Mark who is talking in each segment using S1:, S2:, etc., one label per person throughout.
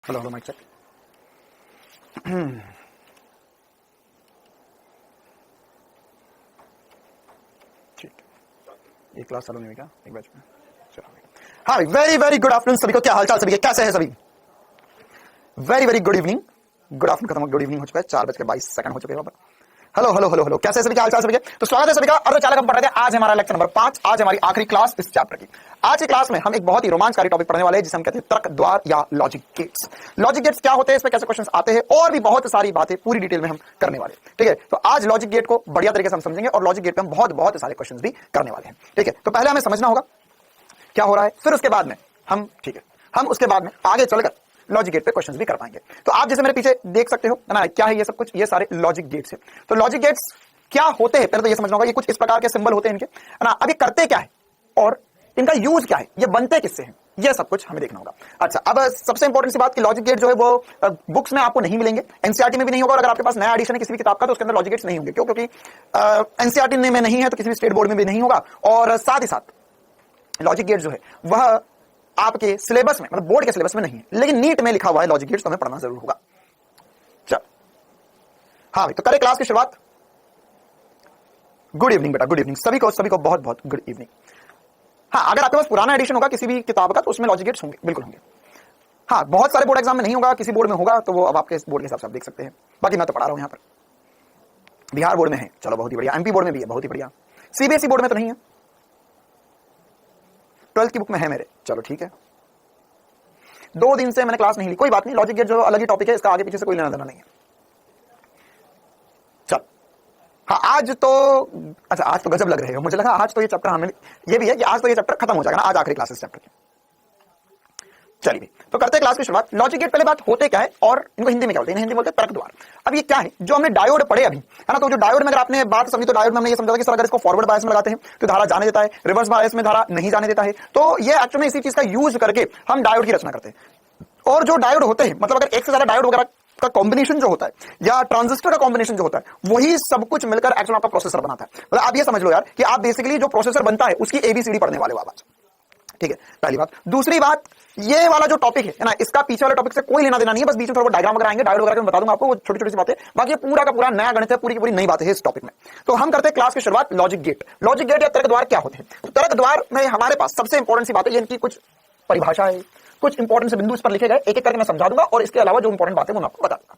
S1: Hello hello mic check. ठीक, एक class चालू नहीं हुई क्या एक बैच में? चलो हाँ भाई, वेरी वेरी गुड आफ्टरनून सभी को। क्या हालचाल सभी के, कैसे हैं सभी? Very very good evening. Good afternoon खत्म, गुड इवनिंग हो चुका है। 4:22 हो चुके हैं। हेलो हेलो हेलो हेलो, कैसे है सभी? क्या हालचाल सभी के? तो स्वागत है सभी का। और चालक हम पढ़ रहे थे, आज हमारा लेक्चर नंबर 5। आज हमारी आखिरी क्लास इस चैप्टर की। आज की क्लास में हम एक बहुत ही रोमांचकारी टॉपिक पढ़ने वाले हैं जिसे हम कहते हैं तर्क द्वार या लॉजिक गेट्स। लॉजिक गेट्स क्या होते हैं, इसमें कैसे क्वेश्चंस आते हैं और भी बहुत सारी बातें पूरी डिटेल में हम करने वाले हैं। ठीक है, तो आज लॉजिक गेट को बढ़िया तरीके से हम समझेंगे और लॉजिक गेट पे हम बहुत सारे क्वेश्चन भी करने वाले हैं। ठीक है, तो पहले हमें समझना होगा क्या हो रहा है, फिर उसके बाद में हम उसके बाद में आगे चलकर लॉजिक गेट पे क्वेश्चंस भी कर पाएंगे। तो आप जैसे मेरे पीछे देख सकते हो ना, क्या है ये सब कुछ, ये सारे लॉजिक गेट्स है। तो लॉजिक गेट्स क्या होते हैं पहले तो ये समझना होगा। ये कुछ इस प्रकार के सिंबल होते हैं इनके, है ना। अब ये करते क्या है और इनका यूज क्या है, ये बनते किससे हैं, ये सब कुछ हमें देखना होगा। अच्छा, अब सबसे इंपॉर्टेंट सी बात कि लॉजिक गेट जो है वो बुक्स में आपको नहीं मिलेंगे, एनसीईआरटी में भी नहीं होगा। और अगर आपके पास नया एडिशन है किसी भी किताब का तो उसके अंदर लॉजिक गेट्स नहीं होंगे। क्यों? क्योंकि एनसीईआरटी में नहीं है तो किसी भी स्टेट बोर्ड में भी नहीं होगा। और साथ ही साथ लॉजिक गेट जो है वह आपके सिलेबस में, मतलब बोर्ड के सिलेबस में नहीं है, लेकिन नीट में लिखा हुआ है लॉजिक गेट्स, तो हमें पढ़ना जरूर होगा। चल हाँ भाई, तो करें क्लास की शुरुआत। गुड इवनिंग बेटा, गुड इवनिंग सभी को बहुत गुड इवनिंग। हाँ, अगर आपके पास पुराना एडिशन होगा किसी भी किताब का तो उसमें लॉजिक गेट्स होंगे, बिल्कुल होंगे। हाँ, बहुत सारे बोर्ड एग्जाम में नहीं होगा, किसी बोर्ड में होगा, तो वो अब आपके बोर्ड के हिसाब से आप देख सकते हैं। बाकी मैं तो पढ़ा रहा हूं यहाँ पर, बिहार बोर्ड में है, चलो बहुत ही बढ़िया। एमपी बोर्ड में भी है, बहुत ही बढ़िया। सीबीएसई बोर्ड में तो नहीं है, 12th की बुक में है मेरे, चलो ठीक है। 2 दिन से मैंने क्लास नहीं ली, कोई बात नहीं। लॉजिक गेट जो अलग ही टॉपिक है, इसका आगे पीछे से कोई लेना देना नहीं है। चल हाँ, आज तो अच्छा, आज तो गजब लग रहे हो, मुझे लगा आज तो ये चैप्टर हमें, ये भी है कि आज तो ये चैप्टर खत्म हो जाएगा ना, आज आखिरी क्लास इस चैप्टर की। चलिए तो करते हैं क्लास की शुरुआत। लॉजिक गेट पहले बात होते क्या है और इनको हिंदी में क्या बोलते हैं? हिंदी में बोलते हैं तर्क द्वार। अब ये क्या है जो हमने डायोड पढ़े अभी, है ना। तो जो डायोड में अगर आपने बात समझी तो डायोड में हमने ये समझा था कि सर अगर इसको फॉरवर्ड बायस में लगाते हैं तो धारा जाने देता है, रिवर्स बायस में धारा नहीं जाने देता है। तो ये एक्चुअली में इसी चीज का यूज करके हम डायोड की रचना करते हैं। और जो डायोड होते हैं, मतलब अगर एक से ज्यादा डायोड वगैरह का कॉम्बिनेशन जो होता है या ट्रांजिस्टर का कॉम्बिनेशन जो होता है, वही सब कुछ मिलकर एक्चुअली आपका प्रोसेसर बनाता है। मतलब आप ये समझ लो यार कि आप बेसिकली जो प्रोसेसर बनता है उसकी एबीसीडी पढ़ने वाले हो आप आज। ठीक है, पहली बात। दूसरी बात, ये वाला जो टॉपिक है ना, इसका पीछे वाले टॉपिक से कोई लेना देना नहीं है। बस बीच में थोड़ा डायग्राम वगैरह आएंगे, डायोड वगैरह मैं बता दूंगा आपको, वो छोटी छोटी सी बातें। बाकी पूरा का पूरा नया गणित है, पूरी की पूरी नई बातें है इस टॉपिक में। तो हम करते हैं क्लास की शुरुआत। लॉजिक गेट, लॉजिक गेट या तर्क द्वार क्या होते हैं? तो तर्क द्वार में हमारे पास सबसे इंपॉर्टेंट सी बात है, इनकी कुछ परिभाषा है, कुछ इंपॉर्टेंट से बिंदु इस पर लिखे गए, एक एक करके मैं समझा दूंगा और इसके अलावा जो इंपॉर्टेंट बातें वो मैं आपको बता दूंगा।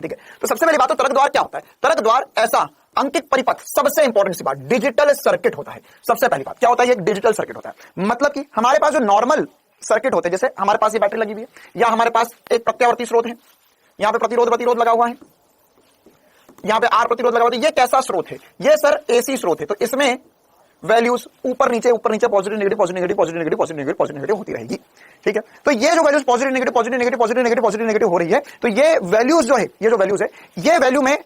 S1: ठीक है, तो सबसे पहली बात तो तर्क द्वार क्या होता है? तर्क द्वार ऐसा अंकित परिपथ, सबसे इंपॉर्टेंट सी बात, डिजिटल सर्किट होता है। सबसे पहली बात क्या होता है? एक डिजिटल सर्किट होता है। मतलब कि हमारे पास जो नॉर्मल सर्किट होते हैं, जैसे हमारे पास ये बैटरी लगी हुई है या हमारे पास एक प्रत्यावर्ती स्रोत है, यहां पे प्रतिरोध लगा हुआ है, यहां पे आर प्रतिरोध लगा हुआ है। ये कैसा स्रोत है? ये सर एसी स्रोत है। तो इसमें वैल्यूज ऊपर नीचे positive negative positive negative positive negative positive negative positive negative होती रहेगी। ठीक है, तो ये जो values positive negative positive negative positive negative positive negative हो रही है, तो ये वैल्यूज जो है, ये जो वैल्यूज है, ये वैल्यू में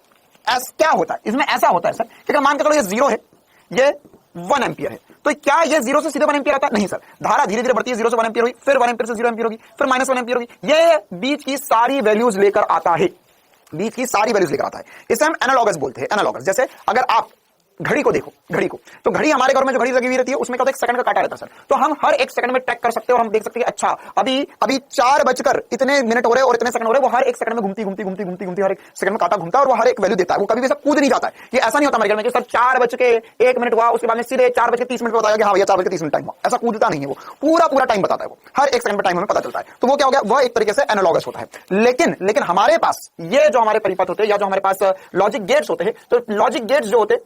S1: क्या होता है? इसमें ऐसा होता है सर कि मान के चलो ये 0 है, ये 1 एम्पियर है, तो क्या ये 0 से सीधे 1 एम्पियर आता है? नहीं सर, धारा धीरे धीरे बढ़ती है, 0 से 1 एम्पियर हुई, फिर 1 एम्पियर से 0 एम्पियर होगी, फिर -1 एम्पियर होगी। ये बीच की सारी वैल्यूज लेकर आता है, बीच की सारी वैल्यूज लेकर आता है। इसे हम एनालॉगस बोलते हैं। एनालॉगस, जैसे अगर आप घड़ी को देखो, घड़ी को, तो घड़ी हमारे घर में जो घड़ी लगी हुई रहती है उसमें क्या होता है? 1 सेकंड का काटा रहता है सर। तो हम हर 1 सेकंड में ट्रैक कर सकते हैं और हम देख सकते हैं अच्छा अभी 4 बजकर इतने मिनट हो रहे हैं और इतने सेकंड हो रहे हैं। वो हर 1 सेकंड में घूमती हर 1 सेकंड में काटा घूमता है और वो हर एक वैल्यू देता है। वो कभी भी सब कूद नहीं जाता है। ये ऐसा नहीं होता हमारे घर में कि सर 4:01 हुआ, उसके बाद में सीधे 4:30 बताया कि हाँ भैया 4:30 टाइम हुआ। ऐसा कूदता नहीं है, वो पूरा टाइम बताता है। वो हर 1 सेकंड में टाइम हमें पता चलता है। तो वो क्या हो गया? वह एक तरीके से एनालॉगस होता है। लेकिन हमारे पास ये जो हमारे परिपथ होते हैं या जो हमारे पास लॉजिक गेट्स होते हैं, तो लॉजिक गेट्स जो होते हैं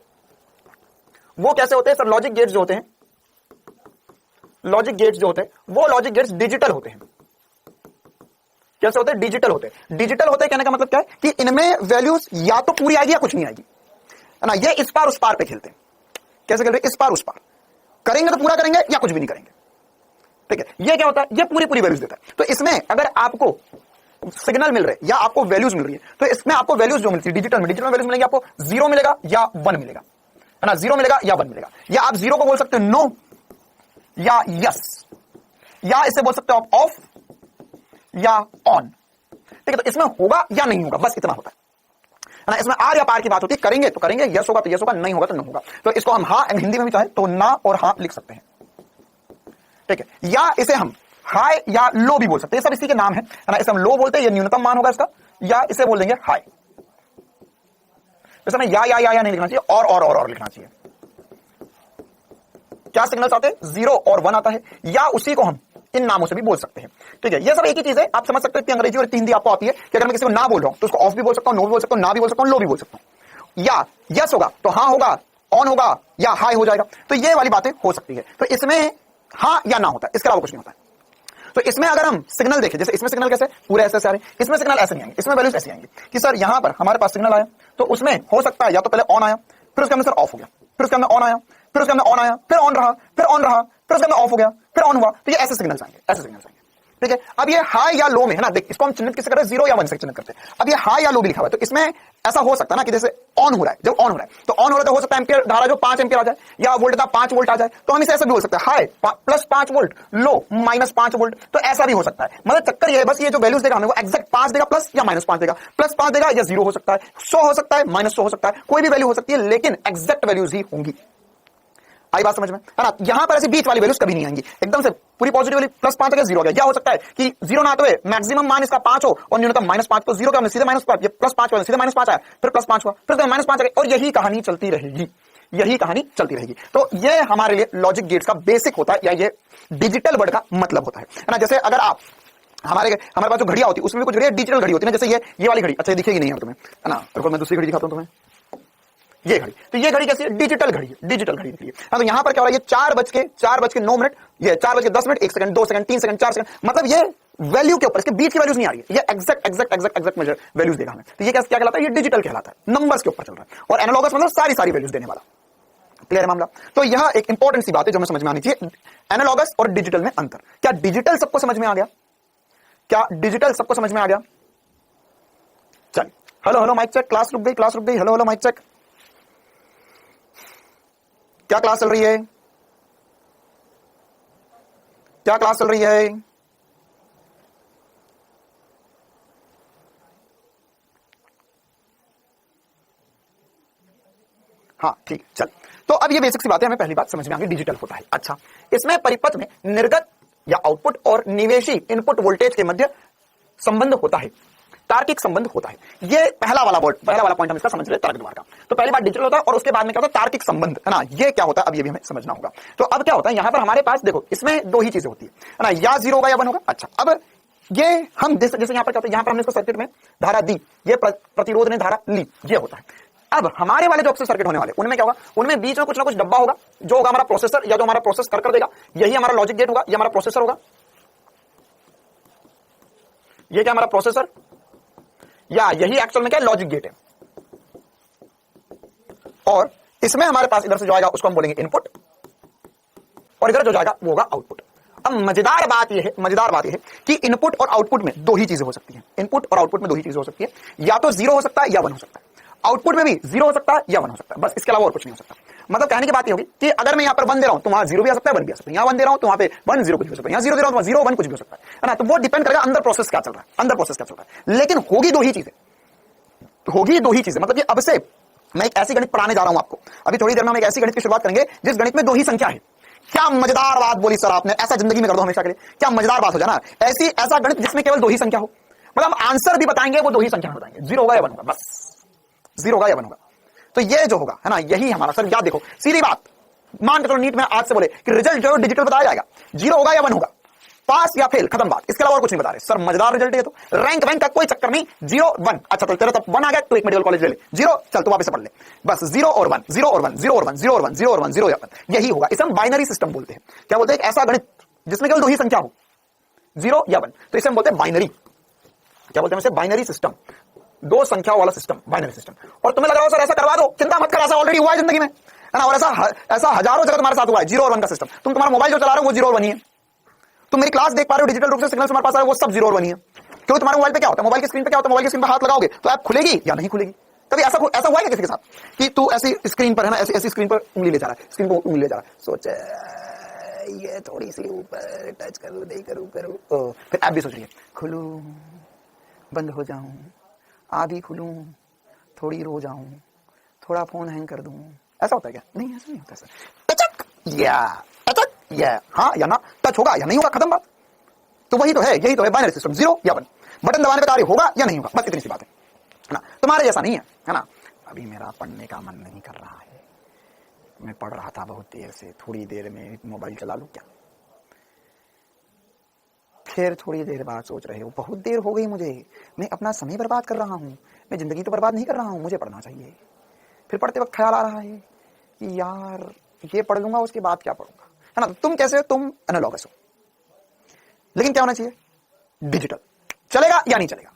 S1: वो कैसे होते हैं सर? लॉजिक गेट्स जो होते हैं, वो लॉजिक गेट्स डिजिटल होते हैं। कैसे होते हैं? डिजिटल होते हैं। डिजिटल होते हैं कहने का मतलब क्या है कि इनमें वैल्यूज या तो पूरी आएगी या कुछ नहीं आएगी, है ना। ये इस पार उस पार पे खेलते हैं। कैसे खेल रहे हैं? इस पार उस पार करेंगे तो पूरा करेंगे या कुछ भी नहीं करेंगे। ठीक है, ये क्या होता है? ये पूरी वैल्यूज देता है। तो इसमें अगर आपको सिग्नल मिल रहे हैं या आपको वैल्यूज मिल रही है, तो इसमें आपको वैल्यूज जो मिलती है डिजिटल में वैल्यूज मिलेंगी। आपको 0 मिलेगा या 1 मिलेगा, है ना। 0 मिलेगा या 1 मिलेगा। या आप 0 को बोल सकते हो नो या यस, या इसे बोल सकते हो आप ऑफ या ऑन। ठीक है, तो इसमें होगा या नहीं होगा, बस इतना होता है ना। इसमें आर या पार की बात होती है। करेंगे तो करेंगे, यस होगा तो यस होगा, नहीं होगा तो नहीं होगा। तो इसको हम हाँ हिंदी में भी चाहे तो ना और हाँ लिख सकते हैं। ठीक है, या इसे हम हाई या लो भी बोल सकते हैं, सब इसी के नाम है ना। इसे हम लो बोलते हैं, ये न्यूनतम मान होगा इसका, या इसे बोल देंगे हाई। इस समय या नहीं लिखना चाहिए, और लिखना चाहिए। क्या सिग्नल्स आते हैं? 0 और 1 आता है, या उसी को हम इन नामों से भी बोल सकते हैं। ठीक है, ये सब एक ही चीज है। आप समझ सकते हैं कि अंग्रेजी और हिंदी आपको आती है कि अगर मैं किसी को ना बोल रहा हूं तो उसको ऑफ भी बोल सकता हूं, नो भी बोल सकता हूं, ना भी बोल सकता हूं, लो भी बोल सकता हूं। या यस होगा तो हां होगा, ऑन होगा या हाई हो जाएगा। तो ये वाली बातें हो सकती है। तो इसमें हां या ना होता है, इसके अलावा कुछ नहीं होता है। तो इसमें अगर हम सिग्नल देखें, जैसे इसमें सिग्नल कैसे पूरे ऐसे आ रहे हैं, इसमें सिग्नल ऐसे नहीं आएंगे, इसमें वैल्यूज ऐसे आएंगे कि सर यहां पर हमारे पास सिग्नल आया तो उसमें हो सकता है या तो पहले ऑन आया, फिर उसके अंदर सर ऑफ हो गया, फिर उसके अंदर ऑन आया, फिर उसके अंदर ऑन आया, फिर ऑन रहा, फिर ऑन रहा, फिर उसके अंदर ऑफ हो गया, फिर ऑन हुआ। तो ये ऐसे सिग्नल्स आएंगे, ऐसे सिग्नल्स आएंगे। ठीक है, अब ये हाई या लो में है ना, देख इसको हम चिन्हित किससे कर रहे हैं? 0 या 1 से चिन्हित करते हैं। अब ये हाई या लो भी लिखा हुआ है, तो इसमें ऐसा हो सकता है ना कि जैसे ऑन हो रहा है, जब ऑन हो रहा है तो ऑन हो रहा है तो हो सकता है एम्पियर धारा जो 5 एम्पियर आ जाए, या वोल्ट था 5 वोल्ट आ जाए। तो हम इसे ऐसा भी बोल सकते हैं, हाई प्लस 5 वोल्ट, लो माइनस 5 वोल्ट। तो ऐसा भी हो सकता है। मतलब चक्कर ये है बस, ये जो वैल्यूज देगा हमें वो एग्जैक्ट 5 देगा प्लस या माइनस 5 देगा, प्लस 5 देगा या 0 हो सकता है, 100 हो सकता है, माइनस 100 हो सकता है, कोई भी वैल्यू हो सकती है, लेकिन एग्जैक्ट वैल्यूज ही होंगी। आई बात समझ में है ना? यहां पर ऐसी बीच वाली वैल्यूज कभी नहीं आएंगी, एकदम से पूरी पॉजिटिव वाली प्लस 5 हो गया, 0 हो गया। या हो सकता है कि 0 ना आते हुए मैक्सिमम मान इसका 5 हो और न्यूनतम माइनस 5, तो 0 का हमने सीधे माइनस 5, ये प्लस 5 हुआ, सीधे माइनस 5 आया, फिर प्लस 5 हुआ, फिर माइनस 5 आ गया, और यही कहानी चलती रहेगी, यही कहानी चलती रहेगी। तो ये हमारे लिए लॉजिक गेट्स का बेसिक होता है, या ये डिजिटल वर्ड का मतलब होता है ना। जैसे अगर आप हमारे पास जो घड़ियां होती है उसमें भी कुछ घड़ियां डिजिटल घड़ी होती है ना, जैसे ये वाली घड़ी, अच्छा ये दिखेगी नहीं है तुम्हें, है ना? तो मैं दूसरी घड़ी दिखाता हूं तुम्हें, ये घड़ी। तो ये घड़ी कैसी है? डिजिटल घड़ी है, डिजिटल घड़ी निकली है। तो यहां पर क्या हो रहा है? ये 4:09, ये 4:10, 1 सेकंड, 2 सेकंड, 3 सेकंड, 4 सेकंड, मतलब ये वैल्यू के ऊपर, इसके बीच की वैल्यूज नहीं आ रही है, ये एग्जैक्ट मेजर वैल्यूज देगा हमें। तो ये क्या कहलाता है? ये डिजिटल कहलाता है, नंबर्स के ऊपर चल रहा है। और एनालॉगस मतलब सारी वैल्यूज देने वाला। क्लियर है मामला? तो यह एक इंपॉर्टेंट सी बात है जो हमें समझ में आनी चाहिए, एनालॉगस और डिजिटल में अंतर। क्या डिजिटल सबको समझ में आ गया? क्या डिजिटल सबको समझ में आ गया? चल, हेलो माइक चेक, क्लास रुक गई, हेलो माइक चेक। क्या क्लास चल रही है? क्या क्लास चल रही है? हाँ ठीक, चल। तो अब ये बेसिक सी बात है, हमें पहली बात समझ में आ गई, डिजिटल होता है। अच्छा, इसमें परिपथ में निर्गत या आउटपुट और निवेशी इनपुट वोल्टेज के मध्य संबंध होता है, तार्किक संबंध होता है। ये पहला वाला पॉइंट हम इसका समझ रहे, तर्क द्वार का। तो पहली बात डिजिटल होता है, और उसके बाद में क्या होता है? तार्किक संबंध, है ना? ये क्या होता है अब ये भी हमें समझना होगा। तो अब क्या होता है यहां पर हमारे पास, देखो इसमें दो ही चीजें होती है ना, या 0 होगा या 1 होगा। अच्छा, अब ये हम जैसे यहां पर क्या होता है, यहां पर हमने इसको सर्किट में धारा दी, ये प्रतिरोध ने धारा ली, ये होता है। अब हमारे वाले जो अक्सर सर्किट होने वाले, उनमें क्या होगा? उनमें बीच में कुछ ना कुछ डब्बा होगा, जो होगा हमारा प्रोसेसर, या जो हमारा प्रोसेस कर देगा, यही हमारा लॉजिक गेट होगा, ये हमारा प्रोसेसर होगा, ये क्या हमारा प्रोसेसर, या यही एक्चुअल में क्या लॉजिक गेट है। और इसमें हमारे पास इधर से जो आएगा उसको हम बोलेंगे इनपुट, और इधर जो जाएगा वो होगा आउटपुट। अब मजेदार बात यह है कि इनपुट और आउटपुट में दो ही चीजें हो सकती हैं, इनपुट और आउटपुट में दो ही चीजें हो सकती है, या तो 0 हो सकता है या 1 हो सकता है। आउटपुट में भी 0 हो सकता है या 1 हो सकता है, बस इसके अलावा और कुछ नहीं हो सकता। मतलब कहने की बात ये होगी कि अगर मैं यहां पर 1 दे रहा हूं तो वहां 0 भी आ सकता है, 1 भी आ सकता है, यहां 1 दे रहा हूं तो वहां पे 1 0 कुछ भी हो सकता है, यहां 0 दे रहा हूं तो 0 1 कुछ भी हो सकता है ना। तो वो डिपेंड करेगा अंदर प्रोसेस क्या चल रहा है, लेकिन होगी दो ही चीजें, मतलब ये अब से मैं एक ऐसी गणित पढ़ाने जा रहा हूं आपको, अभी थोड़ी देर में हम एक ऐसी गणित की शुरुआत करेंगे जिस गणित में दो ही संख्या है। क्या मजेदार बात बोली सर आपने, ऐसा जिंदगी में कर दो हमेशा के लिए, क्या मजेदार बात हो जाए ना, ऐसा गणित जिसमें केवल दो ही संख्या हो, मतलब हम आंसर भी बताएंगे वो दो ही संख्या में बताएंगे, 0 होगा या 1 होगा, बस 0 होगा या 1 होगा। तो ये जो होगा है ना, यही हमारा सर, याद देखो सीधी बात, मान के चलो नीट में आज से बोले कि रिजल्ट जो डिजिटल बताया जाएगा, 0 होगा या 1 होगा, पास या फेल, खत्म बात, इसके अलावा और कुछ नहीं बता रहे सर। मजेदार रिजल्ट है, तो रैंक वैंक का कोई चक्कर नहीं, 0 1, अच्छा तो तेरा तब 1 आ गया तो एक मेडिकल कॉलेज ले ले, 0 चल तो वापस पढ़ ले, बस 0 और 1, 0 और 1, 0 और 1, 0 और 1, 0 और 1, 0 और 1, यही होगा। इसे हम बाइनरी सिस्टम बोलते हैं। क्या बोलते हैं? ऐसा गणित जिसमें केवल दो ही संख्या हो, 0 या 1, तो इसे हम बोलते हैं बाइनरी। क्या बोलते हैं इसे? बाइनरी सिस्टम, दो संख्याओं वाला सिस्टम, बाइनरी सिस्टम। और तुम्हें लग रहा हो सर ऐसा करवा दो, चिंता मत कर, ऐसा ऑलरेडी हुआ है जिंदगी में, है ना, और ऐसा हजारों जगह तुम्हारे साथ हुआ है, 0 और 1 का सिस्टम। तुम तुम्हारा मोबाइल जो चला रहे हो वो 0 और 1 ही है, तुम मेरी क्लास देख पा रहे हो, डिजिटल रूप से सिग्नल तुम्हारे पास आ रहा है, वो सब 0 और 1 ही है। क्योंकि तुम्हारे मोबाइल पे क्या होता है, मोबाइल की स्क्रीन पे क्या होता है, मोबाइल की स्क्रीन पे हाथ लगाओगे तो ऐप खुलेगी या नहीं खुलेगी। कभी ऐसा हुआ है किसी के साथ कि तू ऐसी स्क्रीन पर है ना, ऐसी स्क्रीन पर उंगली ले जा रहा है, स्क्रीन पर उंगली ले जा रहा है, सोचे ये थोड़ी सी ऊपर टच करूं, नहीं करूं, फिर ऐप भी सोच रही है खुलूं, बंद हो जाऊं, आधी खुलूं, थोड़ी रो जाऊं, थोड़ा फोन हैंग कर दूं। ऐसा होता है क्या? नहीं, ऐसा नहीं होता सर। टचक या हाँ या ना, टच होगा या नहीं होगा, खत्म बात। तो वही तो है, यही तो है बाइनरी सिस्टम, 0 या 1। बटन दबाने पे कार्य होगा या नहीं होगा, बस इतनी सी बात है ना। तुम्हारे जैसा नहीं है ना। अभी मेरा पढ़ने का मन नहीं कर रहा है, मैं पढ़ रहा था बहुत देर से, थोड़ी देर में मोबाइल चला लूं क्या? फिर थोड़ी देर बाद सोच रहे हो बहुत देर हो गई मुझे, मैं अपना समय बर्बाद कर रहा हूं, मैं जिंदगी तो बर्बाद नहीं कर रहा हूं, मुझे पढ़ना चाहिए। फिर पढ़ते वक्त ख्याल आ रहा है कि यार ये पढ़ लूंगा उसके बाद क्या पढ़ूंगा, है ना। तुम कैसे हो? तुम एनालॉगस हो, लेकिन क्या होना चाहिए? डिजिटल। चलेगा या नहीं चलेगा?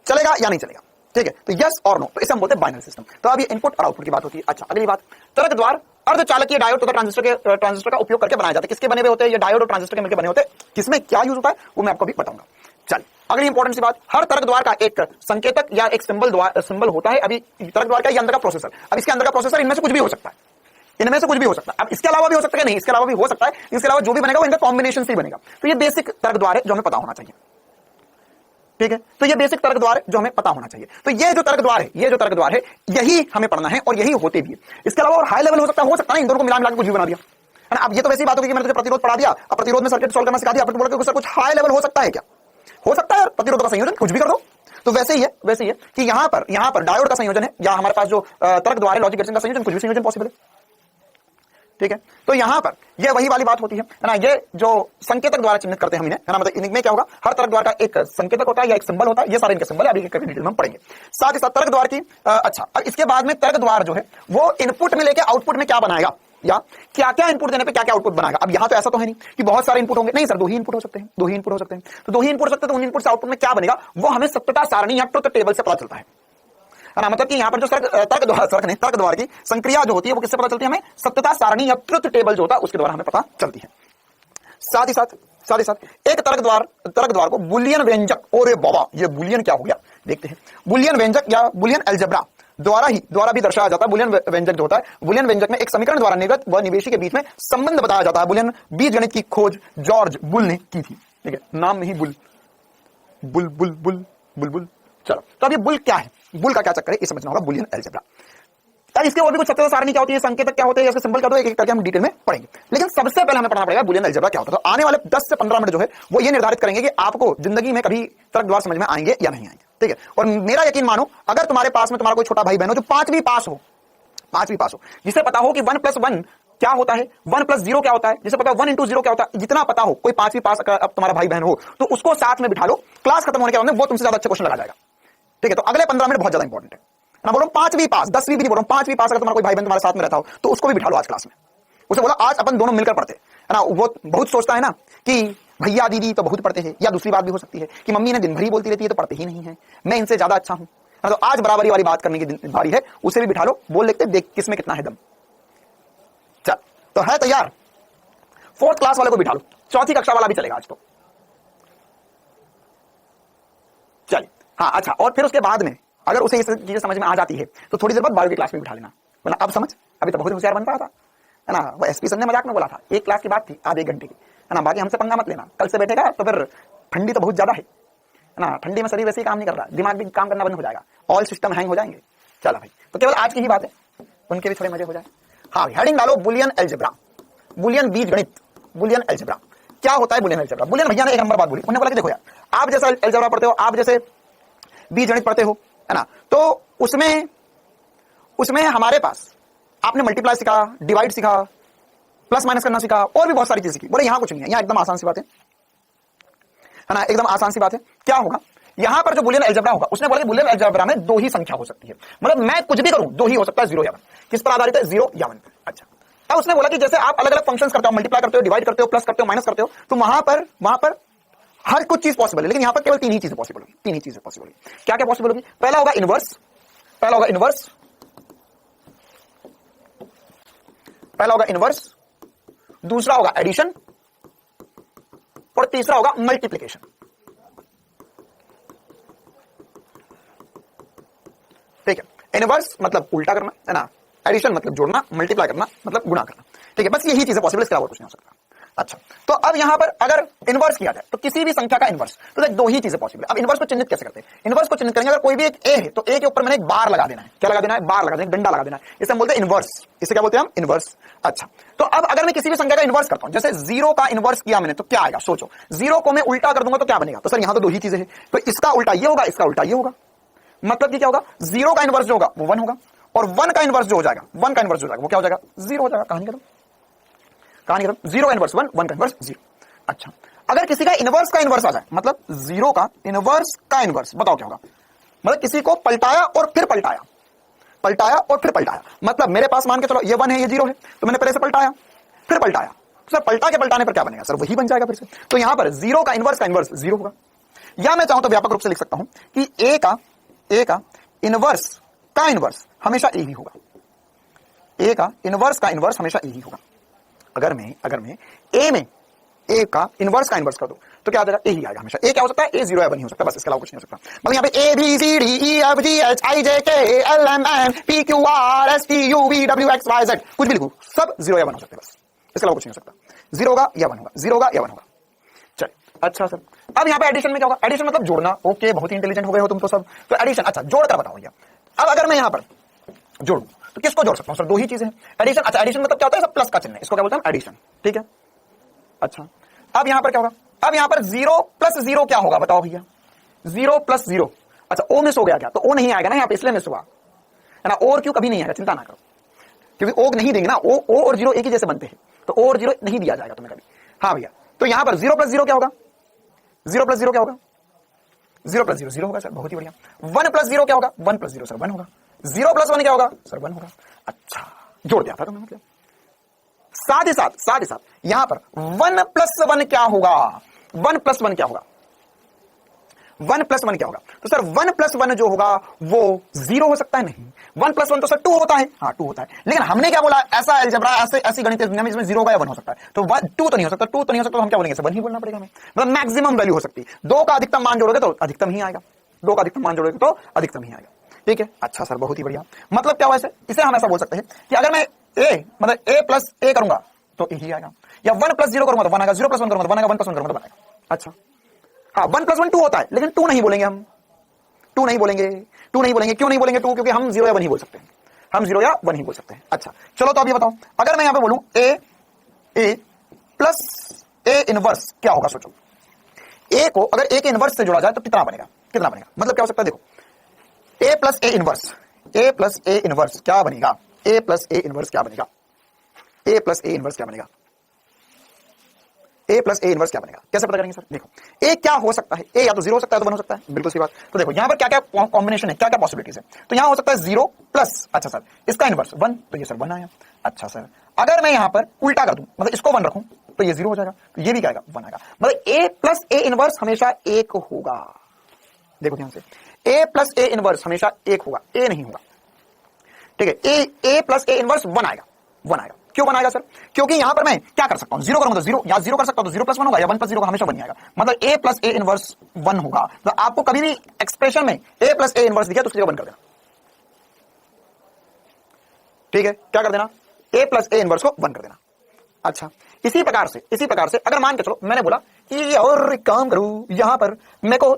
S1: चलेगा या नहीं चलेगा? ठीक है, तो यस और नो, तो इसे हम बोलते हैं बाइनरी सिस्टम। तो अब ये इनपुट और आउटपुट की बात होती है। अच्छा, अगली बात, तरंग द्वार अर्धचालकीय डायोड तथा ट्रांजिस्टर का उपयोग करके बनाए जाते हैं। किसके बने हुए होते हैं? ये डायोड और ट्रांजिस्टर के मिलकर बने होते हैं। किसमें क्या यूज होता है वो मैं आपको भी बताऊंगा। चलिए, अगली इंपॉर्टेंट सी बात, हर तरंग द्वार का एक संकेतक या एक सिंबल होता है। अभी तरंग द्वार का ये अंदर का प्रोसेसर, अब इसके अंदर का प्रोसेसर इनमें से कुछ भी हो सकता है, इनमें से कुछ भी हो सकता है। अब इसके अलावा भी हो सकता है, नहीं इसके अलावा भी हो सकता है, इसके अलावा जो भी बनेगा वो इनका कॉम्बिनेशन से ही बनेगा। तो ये बेसिक तरंग द्वार है जो हमें पता होना चाहिए। ठीक है, तो ये बेसिक तरंग द्वार है जो हमें पता होना चाहिए। तो ये जो तरंग द्वार है, ये जो तरंग द्वार है, यही हमें पढ़ना है और यही होते भी है। इसके अलावा और हाई लेवल हो सकता है, इन दोनों को मिला के कुछ भी बना दिया, है ना। अब ये तो वैसी बात होगी कि मैंने तुझे प्रतिरोध पढ़ा दिया, अब प्रतिरोध में सर्किट सॉल्व करना सिखा दिया, बोला कि सर कुछ हाई लेवल हो सकता है क्या? हो सकता है, प्रतिरोध का संयोजन कुछ भी कर दो। तो वैसे ही है कि यहां पर डायोड का संयोजन है, या हमारे पास जो तरंग द्वार है लॉजिक गेट्स का संयोजन, कुछ भी संयोजन पॉसिबल है। ठीक है, तो यहां पर ये वही वाली बात होती है ना। ये जो संकेतक द्वारा चिन्हित करते हैं हम इन्हें, है ना, मतलब इनमें क्या होगा, हर तरंग द्वार का एक संकेतक होता है या एक सिंबल होता है। ये सारे इनके सिंबल है, अभी एक डिटेल में हम पढ़ेंगे। साथ ही साथ तरंग द्वार की अच्छा, अब इसके बाद में तरंग द्वार जो है वो इनपुट में लेके आउटपुट में क्या बनाएगा, या क्या क्या इनपुट देने पे क्या क्या आउटपुट बनाएगा। अब यहां तो ऐसा तो है नहीं कि बहुत सारे इनपुट होंगे, नहीं सर, 2 ही इनपुट हो सकते हैं, 2 ही इनपुट हो सकते हैं। तो 2 ही इनपुट सकते हैं, तो उन इनपुट से आउटपुट में क्या बनेगा वो हमें सत्यता सारणी या ट्रुथ टेबल से पता चलता है ना। मतलब कि यहां पर जो तर्क द्वार की संक्रिया जो होती है वो किससे पता चलती है? हमें सत्यता सारणी या ट्रुथ टेबल जो होता है उसके द्वारा हमें पता चलती है। साथ ही साथ एक तर्क द्वार को बुलियन व्यंजक, ओरे बाबा ये बुलियन क्या हो गया देखते हैं। बुलियन व्यंजक या बुलियन अलजेब्रा द्वारा भी दर्शाया जाता है। बुलियन व्यंजक जो होता है, बुलियन व्यंजक में एक समीकरण द्वारा निर्गत व निवेशी के बीच में संबंध बताया जाता है। बुलियन बीजगणित की खोज जॉर्ज बुल ने की थी। ठीक है, नाम में ही bull bull bull bull bull bull. चलो, तो अब ये बुल क्या है, बुल का क्या चक्कर है, ये समझना होगा। बुलियन अलजेब्रा, इसके और भी कुछ सत्यता सारणी क्या होती है, संकेतक क्या होते हैं, इसके सिंबल क्या होते हैं, एक करके हम डिटेल में पढ़ेंगे। लेकिन सबसे पहले हमें पढ़ना पड़ेगा बुलियन अलजेब्रा क्या होता है। तो आने वाले 10 से 15 मिनट जो है वो ये निर्धारित करेंगे कि आपको जिंदगी में कभी तरक द्वार समझ में आएंगे या नहीं आएंगे। ठीक है, और मेरा यकीन मानो, अगर तुम्हारे पास में तुम्हारा कोई छोटा भाई बहन हो जो 5वीं पास हो, जिसे पता हो कि 1 + 1 क्या होता है, 1 + 0 क्या होता है, जिसे पता हो 1 × 0 क्या होता है, जितना पता हो, कोई 5वीं पास अब तुम्हारा भाई बहन हो तो उसको साथ में बिठा लो, क्लास खत्म होने के बाद में वो तुमसे ज्यादा अच्छे क्वेश्चन लगा जाएगा। ठीक है, तो अगले 15 मिनट बहुत ज्यादा इंपॉर्टेंट है ना। बोलो 5वीं पास, 10वीं भी नहीं बोलो, 5वीं पास अगर तुम्हारा कोई भाई बहन तुम्हारे साथ में रहता हो तो उसको भी बिठा लो आज क्लास में। उसे बोला आज अपन दोनों मिलकर पढ़ते, है ना। वो बहुत सोचता है ना कि भैया दीदी तो बहुत पढ़ते हैं, या दूसरी बात भी हो सकती है कि मम्मी ने दिन भर ही बोलती रहती है तो पढ़ते ही नहीं है, मैं इनसे ज्यादा अच्छा हूं। तो आज बराबरी वाली बात करने की बारी है, उसे भी बिठा लो, बोल लेते देख किसमें कितना है दम। चल, तो है तैयार? 4th क्लास वाले को बिठा लो, 4th कक्षा वाला भी चलेगा आज तो। चलिए, हाँ अच्छा, और फिर उसके बाद में अगर उसे ये चीजें समझ में आ जाती है तो थोड़ी देर बाद 12वीं क्लास में बिठा लेना, बोला अब समझ, अभी तो बहुत होशियार बन रहा था, है ना। वो एसपी सर ने मजाक में बोला था, 1 क्लास की बात थी, आधे घंटे की, है ना। बाकी हमसे पंगा मत लेना, कल से बैठेगा तो फिर ठंडी तो बहुत ज्यादा है ना, ठंडी में शरीर वैसे ही काम नहीं कर रहा, दिमाग भी काम करना बंद हो जाएगा, ऑल सिस्टम हैंग हो जाएंगे। चलो भाई, तो केवल आज की ही बात है, उनके भी थोड़े मजे हो जाए। हाँ, हेडिंग डालो बुलियन अलजेब्रा, बुलियन बीजगणित, बुलियन अलजेब्रा क्या होता है। बुलियन अलजेब्रा, बुलियन भैया ने 1 नंबर बात बोली, उन्होंने बोला कि देखो यार, आप जैसा अलजेब्रा पढ़ते हो, आप जैसे बीजगणित पढ़ते हो, है ना, तो उसमें हमारे पास आपने मल्टीप्लाई सीखा, डिवाइड सीखा, प्लस माइनस करना सीखा, और भी बहुत सारी चीज सीखी। बोले यहां कुछ नहीं है, यहां एकदम आसान सी बात है ना, एकदम आसान सी बात है। क्या होगा यहां पर जो बुलियन अलजेब्रा होगा, उसने बोला कि बुलियन अलजेब्रा में 2 ही संख्या हो सकती है, मतलब मैं कुछ भी करूं 2 ही हो सकता है, 0 या 1। किस पर आधारित है? 0 या 1। अच्छा, अब उसने बोला कि जैसे आप अलग अलग फंक्शंस करते हो, मल्टीप्लाई करते हो, डिवाइड करते हो, प्लस करते हो, माइनस करते हो, तो वहां पर हर कुछ चीज पॉसिबल है, लेकिन यहां पर केवल 3 ही चीजें पॉसिबल होगी, 3 ही चीजें पॉसिबल होगी। क्या क्या पॉसिबल होगी? पहला होगा इनवर्स, दूसरा होगा एडिशन, और तीसरा होगा मल्टीप्लिकेशन। ठीक है, इनवर्स मतलब उल्टा करना, है ना, एडिशन मतलब जोड़ना, मल्टीप्लाई करना मतलब गुणा करना। ठीक है, बस यही चीजें पॉसिबल, इसके अलावा कुछ नहीं हो सकता। अच्छा, तो अब यहां पर अगर इनवर्स किया जाए तो किसी भी संख्या का इनवर्स, तो देख दो ही चीजें पॉसिबल है। अब इनवर्स को चिन्हित कैसे करते हैं? इनवर्स को चिन्हित करेंगे, अगर कोई भी एक ए है तो ए के ऊपर मैंने एक बार लगा देना है। क्या लगा देना है? बार लगा देना है, डंडा लगा देना है। इसे हम बोलते हैं इनवर्स। इसे क्या बोलते हैं हम? इनवर्स। अच्छा, तो अब अगर मैं किसी भी संख्या का इनवर्स करता हूं, जैसे 0 का इनवर्स किया मैंने, तो क्या आएगा? सोचो, 0 को मैं उल्टा कर दूंगा तो क्या बनेगा? तो सर यहां तो दो ही चीजें हैं, तो इसका उल्टा ये होगा, इसका उल्टा ये होगा। मतलब कि क्या होगा? 0 का इनवर्स जो होगा वो 1 होगा, और 1 का इनवर्स जो हो जाएगा, 1 का इनवर्स जो हो जाएगा वो क्या हो जाएगा? 0 हो जाएगा। कहानी खत्म, कहानी खत्म। 0 का इनवर्स 1, 1 का इनवर्स 0। अच्छा, अगर किसी का इनवर्स का इनवर्स आ जाए, मतलब 0 का इनवर्स का इनवर्स, बताओ क्या होगा? मतलब किसी को पलटाया और फिर पलटाया, पलटाया और फिर पलटाया। मतलब मेरे पास मान के चलो ये 1 है, ये 0 है, तो मैंने पहले से पलटाया फिर पलटाया, सर पलटा के पलटाने पर क्या बनेगा? सर वही बन जाएगा फिर से। तो यहां पर 0 का इनवर्स 0 होगा। या मैं चाहूं तो व्यापक रूप से लिख सकता हूं कि ए का इनवर्स का इनवर्स हमेशा ए ही होगा। ए का इनवर्स का इनवर्स हमेशा ए ही होगा। अगर मैं ए में ए का इनवर्स का इनवर्स कर दूं तो क्या आ जाएगा? ए ही आएगा हमेशा। ए क्या हो सकता है? ए 0 या 1 ही हो सकता है, बस इसके अलावा कुछ नहीं हो सकता। मतलब यहां पे A B C D E F G H I J K L M N P Q R S T U V W X Y Z, कुछ भी लिखूं, सब 0 या 1 हो सकते हैं, बस इसके अलावा कुछ नहीं हो सकता। 0 होगा या 1 होगा, 0 होगा या 1 होगा। चलिए, अच्छा सर, अब यहां पे एडिशन में क्या होगा? एडिशन मतलब जोड़ना। ओके, बहुत ही इंटेलिजेंट हो गए हो तुम तो सब। तो एडिशन, अच्छा जोड़कर बताओ भैया। अब अगर मैं यहां पर जोड़ू तो किसको जोड़ सकता हूं? सर दो ही चीजें हैं। एडिशन, अच्छा एडिशन मतलब क्या होता है? सब प्लस का चिन्ह है, इसको क्या बोलते हैं? एडिशन। ठीक है, अच्छा अब यहां पर क्या होगा? अब यहां पर 0 प्लस 0 क्या होगा? बताओ भैया। 0 प्लस 0, अच्छा ओ मिस हो गया क्या? तो ओ नहीं आएगा ना यहां पे, इसलिए मिस हुआ है ना। और क्यों कभी नहीं आएगा, चिंता ना करो, क्योंकि ओ नहीं देंगे ना। ओ और 0 एक ही जैसे बनते हैं, तो ओ और 0 नहीं दिया जाएगा तुम्हें कभी। हाँ भैया, तो यहां पर 0 प्लस 0 क्या होगा? 0 प्लस 0 क्या होगा? 0 प्लस 0 0 होगा सर, बहुत ही बढ़िया। 1 प्लस 0 क्या होगा? 1 प्लस 0 सर 1 होगा। 0 प्लस 1 क्या होगा? सर 1 होगा। अच्छा, जोड़ दिया था तुमने। मतलब साथ ही साथ यहां पर 1 प्लस 1 क्या होगा? 1 प्लस 1 क्या होगा? 1 प्लस 1 क्या होगा? तो सर 1 प्लस 1 जो होगा वो 0 हो सकता है? नहीं, 1 प्लस 1 तो सर 2 होता है। हाँ 2 होता है, लेकिन हमने क्या बोला? ऐसा अलजेब्रा, ऐसी गणितीय दुनिया में इसमें 0 होगा या 1 हो सकता है, तो 2 तो नहीं हो सकता। 2 तो नहीं हो सकता, तो हम क्या बोलेंगे? 1 ही बोलना पड़ेगा हमें। मतलब मैक्सिमम वैल्यू हो सकती है। 2 का अधिकतम मान जोड़ोगे तो अधिकतम ही आएगा, 2 का अधिकतम मान जोड़ोगे तो अधिकतम ही आएगा। ठीक है, अच्छा सर, बहुत ही बढ़िया। मतलब क्या हुआ? इसे हम ऐसा बोल सकते हैं कि अगर मैं मतलब ए प्लस ए करूंगा तो ए ही आएगा, या 1 प्लस 0 करूंगा तो 1 आएगा, 0 प्लस 1 करूंगा तो 1 आएगा, 1 प्लस 1 करूंगा तो 1 आएगा। अच्छा, हाँ 1 प्लस 1 2 होता है, लेकिन 2 नहीं बोलेंगे हम, 2 नहीं बोलेंगे। क्यों नहीं बोलेंगे 2? क्योंकि हम 0 या 1 ही बोल सकते हैं, हम 0 या 1 ही बोल सकते हैं। अच्छा चलो, तो अब ये बताओ, अगर मैं यहां पे बोलूं ए प्लस ए इनवर्स क्या होगा? सोचो, ए को अगर ए के इनवर्स से जोड़ा जाए तो कितना बनेगा? मतलब क्या हो सकता है? देखो, ए प्लस ए इनवर्स क्या बनेगा? ए प्लस ए इनवर्स क्या बनेगा? ए प्लस ए इनवर्स क्या बनेगा? ए प्लस ए इनवर्स क्या बनेगा? कैसे पता करेंगे सर? देखो, ए क्या हो सकता है? ए या तो 0 हो सकता है, तो 1 हो सकता है, बिल्कुल सही बात। तो देखो यहां पर क्या क्या कॉम्बिनेशन है, क्या क्या पॉसिबिलिटीज है। तो यहां हो सकता है 0 प्लस, अच्छा सर इसका इनवर्स 1, तो ये सर 1 आया। अच्छा सर, अगर मैं यहां पर उल्टा कर दूं, मतलब इसको 1 रखूं तो ये 0 हो जाएगा, तो ये भी क्या आएगा? 1 आएगा। मतलब ए प्लस ए इनवर्स हमेशा 1 होगा। देखो ध्यान से, ए प्लस ए इनवर्स हमेशा 1 होगा, ए नहीं होगा। ठीक है, ए प्लस ए इनवर्स 1 आएगा, 1 आएगा। क्यों 1 आएगा सर? क्योंकि यहां पर मैं क्या कर सकता हूं? 0 करूंगा तो 0, या 0 कर सकता हूं तो 0 प्लस 1 होगा, या 1 प्लस 0 का हमेशा 1 आएगा। मतलब ए प्लस ए इनवर्स 1 होगा। तो आपको कभी भी एक्सप्रेशन में ए प्लस ए इनवर्स दिखे तो उसकी जगह 1 कर देना। ठीक है, क्या कर देना? ए प्लस ए इनवर्स को 1 कर देना। अच्छा, इसी प्रकार से अगर मान के चलो मैंने बोला कि और एक काम करूं, यहां पर मेरे को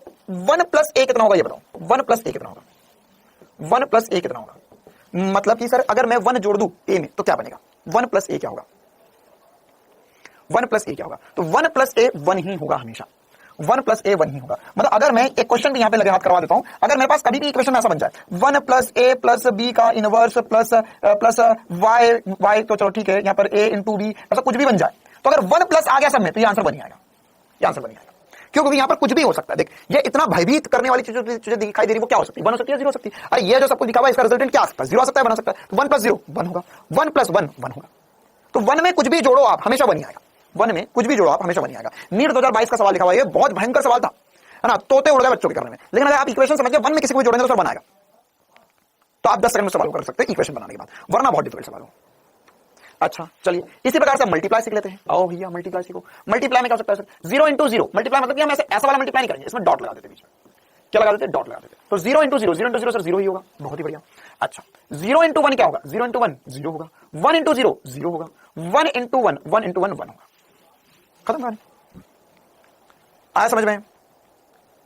S1: 1 प्लस ए कितना होगा ये बताओ? 1 प्लस ए कितना होगा? 1 प्लस ए कितना होगा? मतलब कि सर अगर मैं 1 जोड़ दूं ए में तो क्या बनेगा? 1 प्लस ए क्या होगा? 1 प्लस ए क्या होगा? तो 1 प्लस ए 1 ही होगा हमेशा, 1 प्लस ए 1 ही होगा। मतलब अगर मैं एक क्वेश्चन भी यहां पे लगे हाथ करवा देता हूं, अगर मेरे पास कभी भी इक्वेशन ऐसा बन जाए 1 प्लस ए प्लस बी का इनवर्स प्लस वाई, तो चलो ठीक है, यहां पर ए इंटू बी, ऐसा कुछ भी बन जाए, तो अगर 1 प्लस आ गया सब में तो ये आंसर बन आएगा, ये आंसर बन आएगा। क्योंकि यहां पर कुछ भी हो सकता है। देख, ये इतना भयभीत करने वाली चीजें दिखाई दे रही, वो क्या हो सकती है? 1 हो सकती है, 0 हो सकती है। अरे ये जो सब कुछ दिखा हुआ है इसका रिजल्टेंट क्या आ सकता है? 0 आ सकता है, 1 आ सकता है। तो 1 प्लस 0 1 होगा, 1 प्लस 1 1 होगा। तो 1 में कुछ भी जोड़ो आप हमेशा 1 ही आएगा, 1 में कुछ भी जोड़ो आप हमेशा 1 ही आएगा। नीट 2022 का सवाल लिखा हुआ है, ये बहुत भयंकर सवाल था, है ना, तोते उड़ गए बच्चों के करने में। लेकिन अगर आप इक्वेशन समझ के 1 में किसी को भी जोड़ेंगे तो सर 1 आएगा, तो आप 10 सेकंड में सवाल कर सकते हैं इक्वेशन बनाने के बाद, वरना बहुत डिफिकल्ट सवाल हो। अच्छा चलिए, इसी प्रकार से मल्टीप्लाई सीख लेते हैं। आओ भैया मल्टीप्लाई सीखो। मल्टीप्लाई में क्या हो सकता है सर? 0 इंटू 0 मल्टीप्लाई, मतलब कि हम ऐसा वाला मल्टीप्लाई नहीं करेंगे, इसमें डॉट लगा देते बीच में। क्या लगा देते? डॉट लगा देते। तो 0 इंटू 0 सर 0 ही होगा, बहुत ही बढ़िया। अच्छा, 0 इंटू 1 क्या होगा? 0 इंटू 1 0 होगा, 1 इंटू 0 0 होगा, 1 इंटू 1 1 इंटू 1 1 होगा। खत्म कहानी। आया समझ में?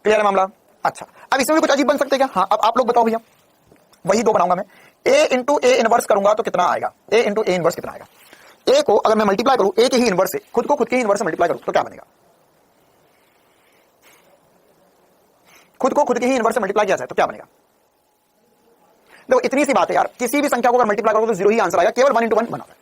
S1: क्लियर है मामला? अच्छा, अब इसमें भी कुछ अजीब बन सकते हैं क्या? हाँ, अब आप लोग बताओ भैया, वही दो बनाऊंगा मैं। ए इंटू ए इनवर्स करूंगा तो कितना आएगा? ए इंटू ए इनवर्स कितना आएगा? ए को अगर मैं मल्टीप्लाई करूं ए के ही इनवर्स से, खुद को खुद के ही इनवर्स से मल्टीप्लाई करूं तो क्या बनेगा? खुद को खुद के ही इनवर्स से मल्टीप्लाई किया जाए तो क्या बनेगा? देखो इतनी सी बात है यार, किसी भी संख्या को अगर मल्टीप्लाई करोगे तो जीरो ही आंसर आएगा, केवल 1 इंटू 1 बना है।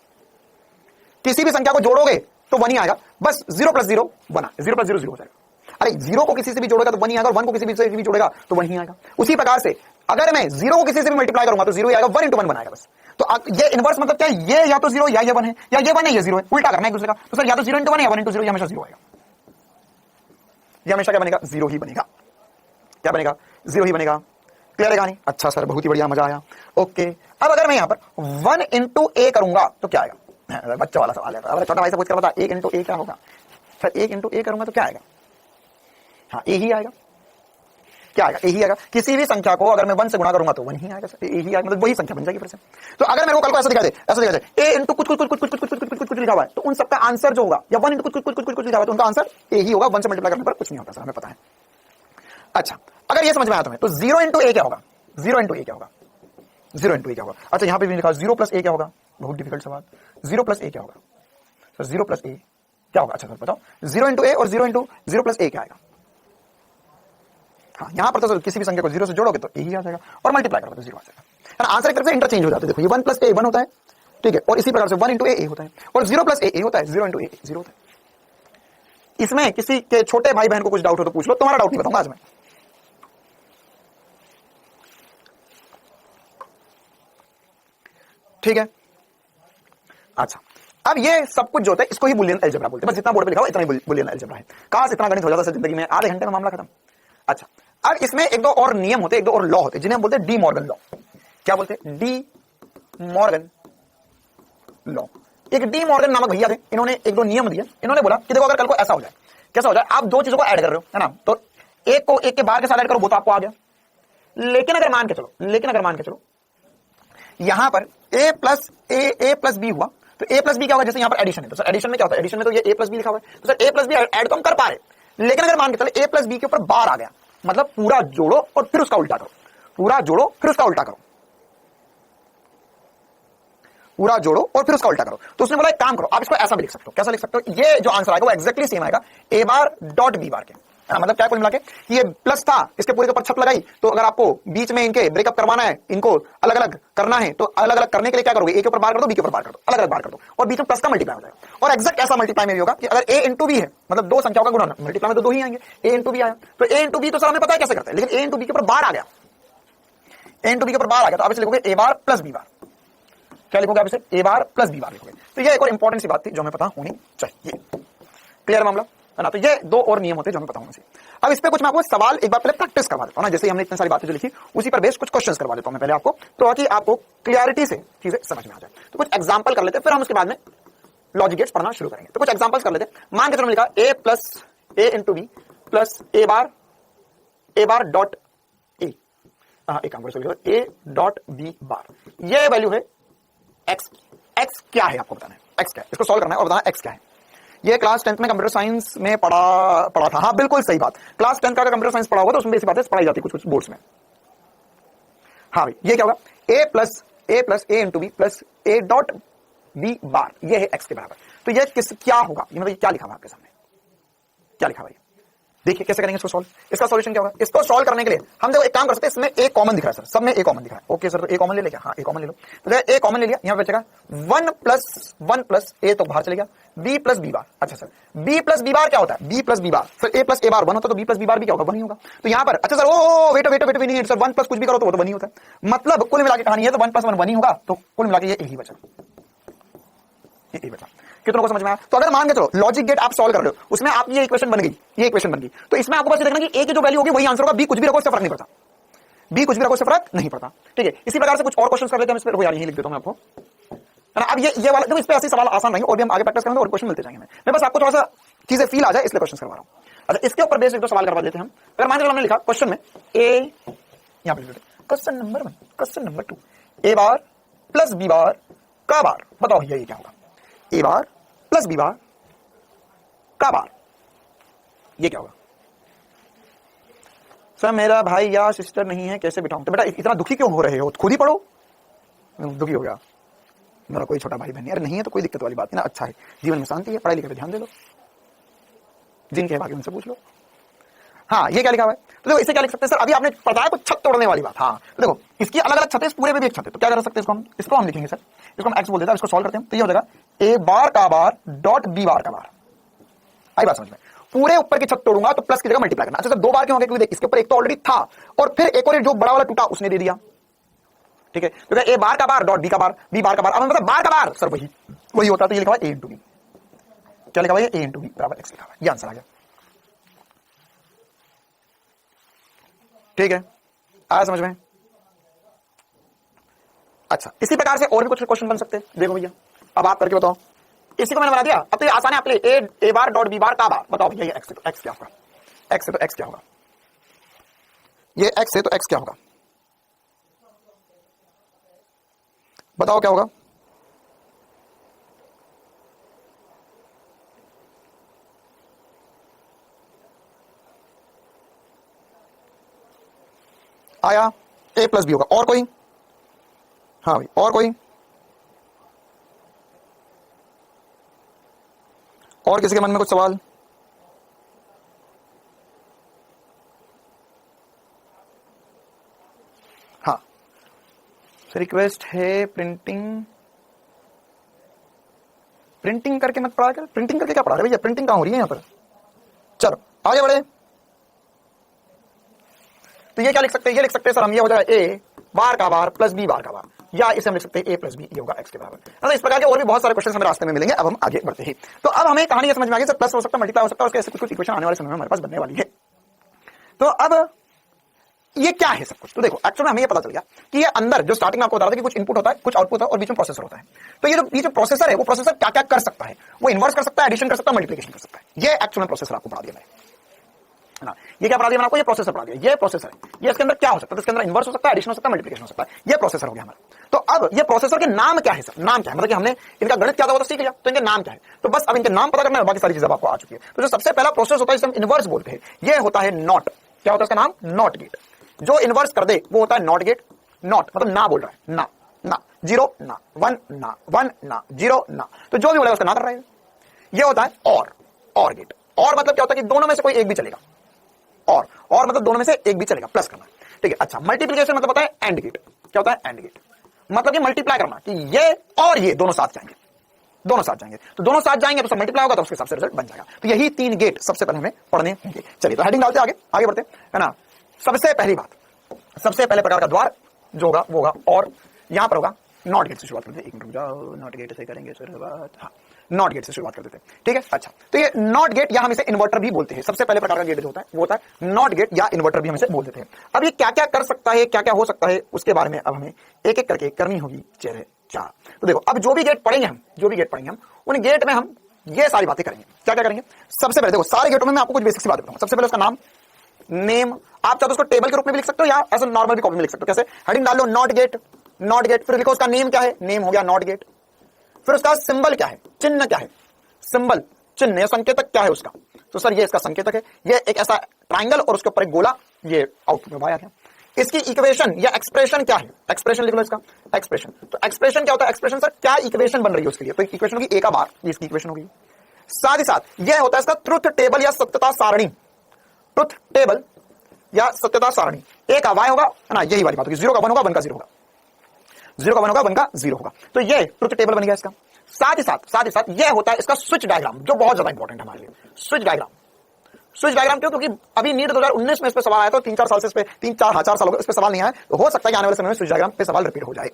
S1: किसी भी संख्या को जोड़ोगे तो 1 ही आएगा, बस 0 प्लस 0 बना, 0 प्लस 0 0 हो जाएगा। अरे 0 को किसी से भी जोड़ेगा तो 1 ही आएगा, और 1 को किसी से भी जोड़ेगा तो 1 ही आएगा। उसी प्रकार से अगर मैं 0 को किसी से भी मल्टीप्लाई करूंगा तो 0 ही आएगा, 1 इंटू 1 बनाएगा बस। तो ये इनवर्स मतलब क्या है? ये या तो 0 या ये 1 है, या ये 1 है ये 0 है, उल्टा करना है एक दूसरे का। तो सर या तो 0 इंटू 1 या 1 इंटू 0, ये हमेशा 0 आएगा, ये हमेशा क्या बनेगा? 0 ही बनेगा। क्या बनेगा? 0 ही बनेगा। क्लियर है कहानी? अच्छा सर, बहुत ही बढ़िया, मजा आया। ओके, अब अगर मैं यहां पर 1 इंटू ए करूंगा तो क्या आएगा? बच्चा वाला सवाल है, अगर छोटा भाई से पूछ कर बता 1 इंटू ए क्या होगा? सर 1 इंटू ए करूंगा तो क्या आएगा? हाँ, ए ही आएगा। क्या आएगा? ए ही आएगा। किसी भी संख्या को अगर मैं 1 से गुणा करूंगा तो 1 ही आएगा सर, ए ही आएगा, मतलब वही संख्या बन जाएगी फिर से। तो अगर मेरे को कल को ऐसा दिखा दे, ऐसा दिखा दे ए इंटू कुछ कुछ कुछ कुछ कुछ कुछ कुछ कुछ लिखा हुआ है, तो उन सबका आंसर जो होगा, या 1 इंटू कुछ कुछ कुछ कुछ कुछ लिखा हुआ है तो उनका आंसर ए ही होगा। 1 से मल्टीप्लाई करने पर कुछ नहीं होता सर, हमें पता है। अच्छा, अगर ये समझ में आया तुम्हें तो 0 इंटू ए क्या होगा? 0 इंटू ए क्या होगा? 0 इंटू ए क्या होगा? अच्छा, यहां पे भी लिखा 0 प्लस ए क्या होगा? बहुत डिफिकल्ट सवाल। 0 प्लस ए क्या होगा सर? 0 प्लस ए क्या होगा? अच्छा सर बताओ, 0 इंटू ए और 0 इंटू 0 प्लस ए क्या आएगा? हाँ, यहां पर तो सर किसी भी संख्या को 0 से जोड़ोगे तो ए ही आ जाएगा, और मल्टीप्लाई करोगे तो 0 आ जाएगा। आंसर एक तरफ से इंटरचेंज हो जाते हैं। देखो, ये 1 प्लस ए 1 होता है, ठीक है, और इसी प्रकार से 1 इंटू ए होता है, और 0 प्लस ए होता है, 0 इंटू ए 0 होता है। इसमें किसी के छोटे भाई बहन को कुछ डाउट हो तो पूछ लो, तुम्हारा डाउट नहीं बताऊंगा आज मैं। ठीक है? अच्छा, अब ये सब कुछ जो होता है इसको ही बुलियन अलजेब्रा बोलते हैं। बस जितना बोर्ड पे लिखा हुआ इतना ही बुलियन अलजेब्रा है। काश इतना गणित हो जाता जिंदगी में, आधे घंटे में मामला खत्म। अच्छा, अब इसमें एक दो और नियम होते हैं, एक दो और लॉ होते हैं, जिन्हें हम बोलते हैं डी मॉर्गन लॉ। क्या बोलते हैं? De Morgan law. एक डी मॉर्गन नामक भैया थे, इन्होंने एक दो नियम दिया। इन्होंने बोला कि देखो, अगर कल को ऐसा हो जाए, कैसा हो जाए, आप दो चीजों को ऐड कर रहे हो, है ना, तो एक को एक के बाहर के साथ ऐड करो, वो तो आपको आ गया। लेकिन अगर मान के चलो यहां पर a प्लस बी हुआ, तो a प्लस बी क्या होगा? जैसे यहां पर एडिशन है, तो सर एडिशन में क्या होता है? एडिशन में तो ये a प्लस बी लिखा हुआ है, तो sir a plus B add तो हम कर पा रहे, लेकिन अगर मान के चलो a प्लस बी के ऊपर बार आ गया, मतलब पूरा जोड़ो और फिर उसका उल्टा करो, पूरा जोड़ो फिर उसका उल्टा करो, पूरा जोड़ो और फिर उसका उल्टा करो। तो उसने बोला एक काम करो, आप इसको ऐसा भी लिख सकते हो। कैसा लिख सकते हो? ये जो आंसर आएगा वो एक्जैक्टली सेम आएगा a bar dot B bar के। मतलब क्या कुल मिला के, ये प्लस था, इसके पूरे के ऊपर छत लगाई, तो अगर आपको बीच में इनके ब्रेकअप करवाना है, इनको अलग अलग करना है, तो अलग अलग करने के लिए क्या करोगे? ए के ऊपर बार कर दो, बी के ऊपर बार कर दो, अलग अलग बार कर दो, और बीच में प्लस का मल्टीप्लाई हो जाएगा। और एक्जैक्ट ऐसा मल्टीप्लाई में भी होगा कि अगर ए इंटू बी है, मतलब दो संख्याओं का गुणन, मल्टीप्लाई में तो दो ही आएंगे, ए इंटू बी आया, तो ए इंटू बी तो सर हमें पता है कैसे करते हैं, लेकिन ए इंटू बी के ऊपर बार आ गया, ए इंटू बी के ऊपर बार आ गया, तो आप इसे लिखोगे ए बार प्लस बी बार। क्या लिखोगे आप इसे? ए बार प्लस बी बार लिखोगे। तो ये एक और इंपॉर्टेंट सी बात थी जो हमें पता होनी चाहिए। क्लियर मामला है ना? तो ये दो और नियम होते हैं जो हमें पता होना चाहिए। अब इस पे कुछ मैं आपको सवाल एक बार पहले प्रैक्टिस करवा देता हूं ना, जैसे हमने इतनी सारी बातें जो लिखी उसी पर बेस कुछ क्वेश्चंस करवा देता हूं मैं पहले आपको, तो कि आपको क्लियरिटी से चीजें समझ में आ जाए। तो कुछ एग्जांपल कर लेते हैं, फिर हम उसके बाद में लॉजिक गेट्स पढ़ना शुरू करेंगे। तो कुछ एग्जांपल्स कर लेते हैं। मान के चलो लिखा a plus A into B plus A bar dot A, एक काम करो, ए डॉट बी बार, ये वैल्यू है एक्स। एक्स क्या है आपको बताना है, एक्स क्या है, इसको सॉल्व करना है और बताना एक्स क्या है। ये क्लास 10th में कंप्यूटर साइंस में पढ़ा था। हाँ बिल्कुल सही बात, क्लास 10th का अगर कंप्यूटर साइंस पढ़ा होगा तो उसमें ऐसी बातें पढ़ाई जाती है कुछ बोर्ड्स में। हाँ भाई, ये क्या होगा? A plus A into B plus A dot B bar, ये है एक्स के बराबर। तो ये क्या होगा? ये मतलब क्या लिखा हुआ आपके सामने, क्या लिखा हुआ? देखिए कैसे करेंगे इसको सॉल्व। इसका सॉल्यूशन क्या होगा? इसको सॉल्व करने के लिए हम देखो एक काम कर सकते हैं, इसमें ए कॉमन दिख रहा है सर, सब में ए कॉमन दिख रहा है। ओके सर, तो ए कॉमन ले क्या? हाँ ए कॉमन ले लो। तो ए कॉमन ले लिया, यहां पे बचेगा 1 प्लस ए तो बाहर चले गया, बी प्लस बी बार। अच्छा sir, B plus B bar क्या होता है? B plus B bar sir A plus A bar 1 होता है, तो बी प्लस बी बार भी क्या होगा? 1 ही होगा। तो यहां पर अच्छा सर ओ वेट नहीं है सर, 1 प्लस कुछ भी करो तो वो तो 1 ही होता है। मतलब कुल मिला के कहानी है तो 1 प्लस 1 1 ही होगा, तो कुल मिला के ये ही बचा, ये बचा। कितनों को समझ में आया? तो अगर मान के चलो लॉजिक गेट आप सॉल्व कर रहे हो, उसमें आप ये इक्वेशन बन गई, ये इक्वेशन बन गई, तो इसमें आपको बस देखना कि ए की जो वैल्यू होगी वही आंसर होगा, बी कुछ भी रखो इससे फर्क नहीं पड़ता, बी कुछ भी रखो इससे फर्क नहीं पड़ता। ठीक है, इसी प्रकार से कुछ और क्वेश्चन कर लेते हैं हम इस पर। यार यही लिख देता हूं मैं आपको, है ना। अब ये वाला देखो, इस पे ऐसे सवाल आसान रहेंगे और भी हम आगे प्रैक्टिस करेंगे और क्वेश्चन मिलते जाएंगे। मैं बस आपको थोड़ा सा चीजें फील आ जाए इसलिए क्वेश्चन करवा रहा हूं। अच्छा, इसके ऊपर बेस एक दो सवाल करवा देते हैं हम। अगर मान लो हमने लिखा क्वेश्चन में ए, यहां पे क्वेश्चन नंबर 1, क्वेश्चन नंबर 2, ए बार प्लस बी बार का बार, बताओ ये क्या होगा? ए बार प्लस बी बार का बार, ये क्या होगा? सर मेरा भाई या सिस्टर नहीं है, कैसे बिठाऊं? तो बेटा इतना दुखी क्यों हो रहे हो, खुद ही पढ़ो। दुखी हो गया, मेरा कोई छोटा भाई बहन नहीं, अरे नहीं है तो कोई दिक्कत वाली बात नहीं ना, अच्छा है, जीवन में शांति है, पढ़ाई लिखाई पे ध्यान दे लो, जिनके बाकी उनसे पूछ लो। हाँ, ये क्या लिखा हुआ है? तो देखो इसे क्या लिख सकते हैं सर, अभी आपने बताया कुछ छत तोड़ने वाली बात। हाँ तो देखो इसकी अलग अलग छत है, इस पूरे में भी एक छत है, तो क्या कर सकते हैं इसको हम लिखेंगे सर, इसको हम एक्स बोल देते हैं, इसको सॉल्व करते हैं, तो ये हो जाएगा ए बार का बार डॉट बी बार का बार। आई बात समझ में? पूरे ऊपर की छत तोड़ूंगा तो प्लस की जगह मल्टीप्लाई करना। अच्छा सर 2 बार क्यों हो गया? क्योंकि देख इसके ऊपर एक तो ऑलरेडी था और फिर एक और जो बड़ा वाला टूटा उसने दे दिया, ठीक है, तो ए बार का बार डॉट बी का बार, बी बार का बार। अब मतलब बार का बार सर वही होता है, तो ये लिखा हुआ ए इंटू बी, क्या लिखा हुआ है? ए इंटू बी बराबर एक्स लिखा हुआ है, ये आंसर आ गया, ठीक है, आया समझ में? अच्छा इसी प्रकार से और भी कुछ क्वेश्चन बन सकते हैं, देखो भैया अब आप करके बताओ। इसी को मैंने बना दिया, अब तो ये आसान है आपके लिए, ए बार डॉट बी बार का बार, बताओ भैया ये एक्स है तो एक्स क्या होगा? एक्स है तो एक्स क्या होगा? ये एक्स है तो एक्स क्या होगा? बताओ क्या होगा? आया, ए प्लस बी होगा। और कोई? हाँ भाई और कोई? और किसी के मन में कुछ सवाल? हाँ सर रिक्वेस्ट है प्रिंटिंग करके मत पढ़ा कर, प्रिंटिंग करके क्या पढ़ा रहे भैया, प्रिंटिंग कहां हो रही है यहां पर? चलो आगे बढ़े, तो ये क्या लिख सकते हैं? ये लिख सकते हैं सर हम, ये हो जाएगा ए बार का बार प्लस बी बार का बार, या इसे हम लिख सकते हैं ए प्लस बी, ये होगा एक्स के बराबर। तो इस प्रकार के और भी बहुत सारे क्वेश्चन हमें रास्ते में मिलेंगे। अब हम आगे बढ़ते हैं, तो अब हमें कहानी समझ में आ गई सर, प्लस हो सकता है, मल्टीप्लाई हो सकता है, उसके ऐसे कुछ इक्वेशन आने वाले समय में हमारे पास बनने वाली है। तो अब ये क्या है सब कुछ? तो देखो एक्चुअली में हमें ये पता चल गया कि ये अंदर जो स्टार्टिंग में आपको बता रहा था कि कुछ इनपुट होता है, कुछ आउटपुट होता है और बीच में प्रोसेसर होता है। तो ये जो प्रोसेसर है वो प्रोसेसर क्या क्या कर सकता है? वो इन्वर्स कर सकता है, एडिशन कर सकता है, मल्टीप्लिकेशन कर सकता है। ये एक्चुअल में प्रोसेसर आपको पढ़ा दिया मैंने, ना ये क्या पढ़ा दिया मैंने आपको? ये प्रोसेसर पढ़ा दिया, ये प्रोसेसर है, ये इसके अंदर क्या हो सकता है? इसके अंदर इन्वर्स हो सकता है, एडिशन हो सकता है, मल्टीप्लिकेशन हो सकता है, ये प्रोसेसर हो गया हमारा। तो अब ये प्रोसेसर के नाम क्या है सर? नाम क्या है? मतलब कि हमने इनका गणित क्या था वो तो सीख लिया, तो इनके नाम क्या है? तो बस अब इनके नाम पता करना है, बाकी सारी चीजें आपको आ चुकी है। तो जो सबसे पहला प्रोसेस होता है जिसे हम इन्वर्स बोलते हैं, ये होता है नॉट। क्या होता है इसका नाम? Not gate. जो इन्वर्स कर दे वो होता है नॉट गेट। नॉट मतलब ना बोल रहा है, ना ना, जीरो ना, वन ना, वन ना, जीरो ना, तो जो भी बोलेगा उसका ना कर रहा है। ये होता है और गेट। और मतलब क्या होता है कि दोनों में से कोई एक भी चलेगा, और मतलब दोनों में से एक भी चलेगा, प्लस करना, ठीक है। अच्छा मल्टीप्लिकेशन मतलब होता है एंड गेट। क्या होता है? एंड गेट मतलब कि मल्टीप्लाई करना, कि ये और ये दोनों साथ जाएंगे, दोनों साथ जाएंगे, तो दोनों साथ जाएंगे तो सब मल्टीप्लाई होगा, तो उसके हिसाब से रिजल्ट बन जाएगा। तो यही 3 गेट सबसे पहले हमें पढ़ने होंगे। चलिए तो हेडिंग डालते आगे बढ़ते है ना। सबसे पहली बात, सबसे पहले प्रकार का द्वार जो होगा वो होगा, और यहां पर होगा नॉट गेट से शुरुआत करते हैं। एक मिनट रुक जाओ, नॉट गेट से करेंगे शुरुआत, हाँ नॉट गेट से शुरुआत कर देते हैं, ठीक है। अच्छा तो ये नॉट गेट या हम इसे इन्वर्टर भी बोलते हैं। सबसे पहले प्रकार का गेट जो होता है वो होता है नॉट गेट या इन्वर्टर भी हम इसे बोल देते हैं। अब ये क्या क्या कर सकता है, क्या क्या हो सकता है, उसके बारे में अब हमें एक एक करके करनी होगी चर्चा। तो देखो अब जो भी गेट पढ़ेंगे हम उन गेट में हम ये सारी बातें करेंगे। क्या क्या करेंगे? सबसे पहले देखो सारे गेटों में मैं आपको कुछ बेसिक सी बात बताऊंगा। सबसे पहले उसका नाम, नेम, आप चाहे तो उसको टेबल के रूप में भी लिख सकते हो या ऐसे नॉर्मल भी कॉपी में लिख सकते हो। कैसे? हेडिंग डाल लो नॉट गेट, फिर लिखो उसका नेम क्या है, नेम हो गया नॉट गेट। फिर उसका सिंबल क्या है, चिन्ह क्या है, सिंबल चिन्ह या संकेतक क्या है उसका, तो सर ये इसका संकेतक है, ये एक ऐसा ट्राइंगल और उसके ऊपर एक गोला, ये आउटपुट में आ गया। इसकी इक्वेशन या एक्सप्रेशन क्या है, एक्सप्रेशन लिख लो इसका, एक्सप्रेशन। तो एक्सप्रेशन क्या होता है? एक्सप्रेशन सर क्या इक्वेशन बन रही है उसके लिए, तो इक्वेशन होगी ए का बार, ये इसकी इक्वेशन होगी। साथ ही साथ यह होता है इसका ट्रुथ टेबल या सत्यता सारणी, ट्रुथ टेबल या सत्यता सारणी। ए का वाई होगा ना, यही वाली बात होगी, 0 का 1 होगा, 1 का 0 होगा, 0 का 1 होगा, 1 का 0 होगा, तो ये ट्रुथ टेबल बन गया इसका। साथ ही साथ यह होता है इसका स्विच डायग्राम, जो बहुत ज्यादा इंपॉर्टेंट है हमारे लिए। स्विच डायग्राम क्यों? क्योंकि अभी नीट 2019 में इस पे सवाल आया, तो 3-4 साल से इस पे 3-4 साल हो गए इस पे सवाल नहीं आया, तो हो सकता है कि आने वाले समय में स्विच डायग्राम पे सवाल रिपीट हो जाए,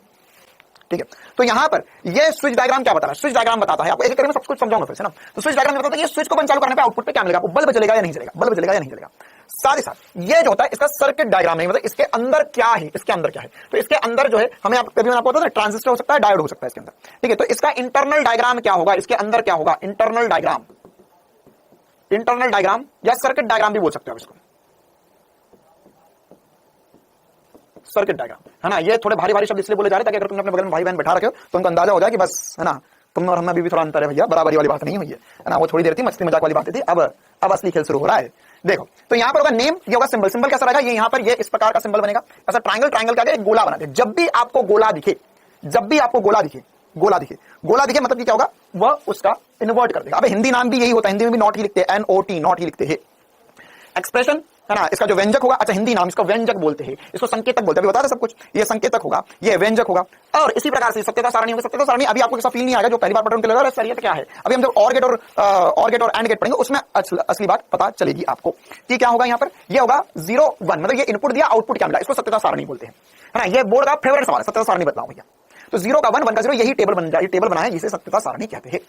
S1: ठीक है। तो यहां पर ये स्विच डायग्राम क्या बता रहा है? स्विच डायग्राम बताता है आपको, एक करके मैं सब कुछ समझाऊंगा फिर से ना। तो स्विच डायग्राम बताता है ये स्विच को बंद चालू करने पे आउटपुट पे क्या मिलेगा, बल्ब जलेगा या नहीं जलेगा, बल्ब जलेगा या नहीं जलेगा। साथ ही साथ ये जो होता है इसका सर्किट डायग्राम है, मतलब इसके अंदर क्या है, इसके अंदर क्या है। तो इसके अंदर जो है हमें कभी मैंने आपको बताया ट्रांजिस्टर हो सकता है, डायोड हो सकता है इसके अंदर, ठीक है। तो इसका इंटरनल डायग्राम क्या होगा, इसके अंदर क्या होगा, इंटरनल डायग्राम या सर्किट डायग्राम भी बोल सकते हो इसको, सर्किट डायग्राम है ना। ये थोड़े भारी भारी शब्द इसलिए बोले जा रहे हैं ताकि अगर तुमने अपने बगल में भाई बहन बैठा रखे हो तो उनको अंदाजा हो जाए कि बस है ना तुम और हम अभी भी थोड़ा अंतर है भैया, बराबरी वाली बात नहीं हुई है ना, वो थोड़ी देर थी मस्ती मजाक वाली बातें थी, अब असली खेल शुरू हो रहा है। देखो तो यहाँ पर होगा नेम, ये होगा सिंबल, सिंबल कैसा रहेगा, ये यहाँ पर ये इस प्रकार का सिंबल बनेगा, ऐसा ट्रायंगल, ट्रायंगल का एक गोला बनाते हैं। जब भी आपको गोला दिखे, जब भी आपको गोला दिखे, गोला दिखे, गोला दिखे मतलब कि क्या होगा, वह उसका इन्वर्ट कर देगा। अब हिंदी नाम भी यही होता है, हिंदी में भी नॉट ही लिखते हैं, NOT, नॉट ही लिखते हैं। एक्सप्रेशन है ना, इसका जो व्यंजक होगा, अच्छा हिंदी नाम इसको व्यंजक बोलते हैं, इसको संकेतक बोलते हैं, अभी बता रहे सब कुछ, ये संकेतक होगा, ये व्यंजक होगा। और इसी प्रकार से सत्यता सारणी होगा, सत्यता सारणी अभी आपको ऐसा फील नहीं आएगा जो पहली बार पढ़ने के लिए सर ये क्या है, अभी हम जब और गेट और एंड गेट पढ़ेंगे उसमें असली बात पता चलेगी आपको कि क्या होगा। यहाँ पर ये होगा 0 1, मतलब ये इनपुट दिया, आउटपुट क्या मिला, इसको सत्यता सारणी बोलते हैं, है ना। ये बोर्ड का फेवरेट सवाल है, सत्यता सारणी बताओ भैया। तो 0 का 1, 1 का 0, यही टेबल बन जाए, टेबल बनाए जिसे सत्यता सारणी कहते हैं।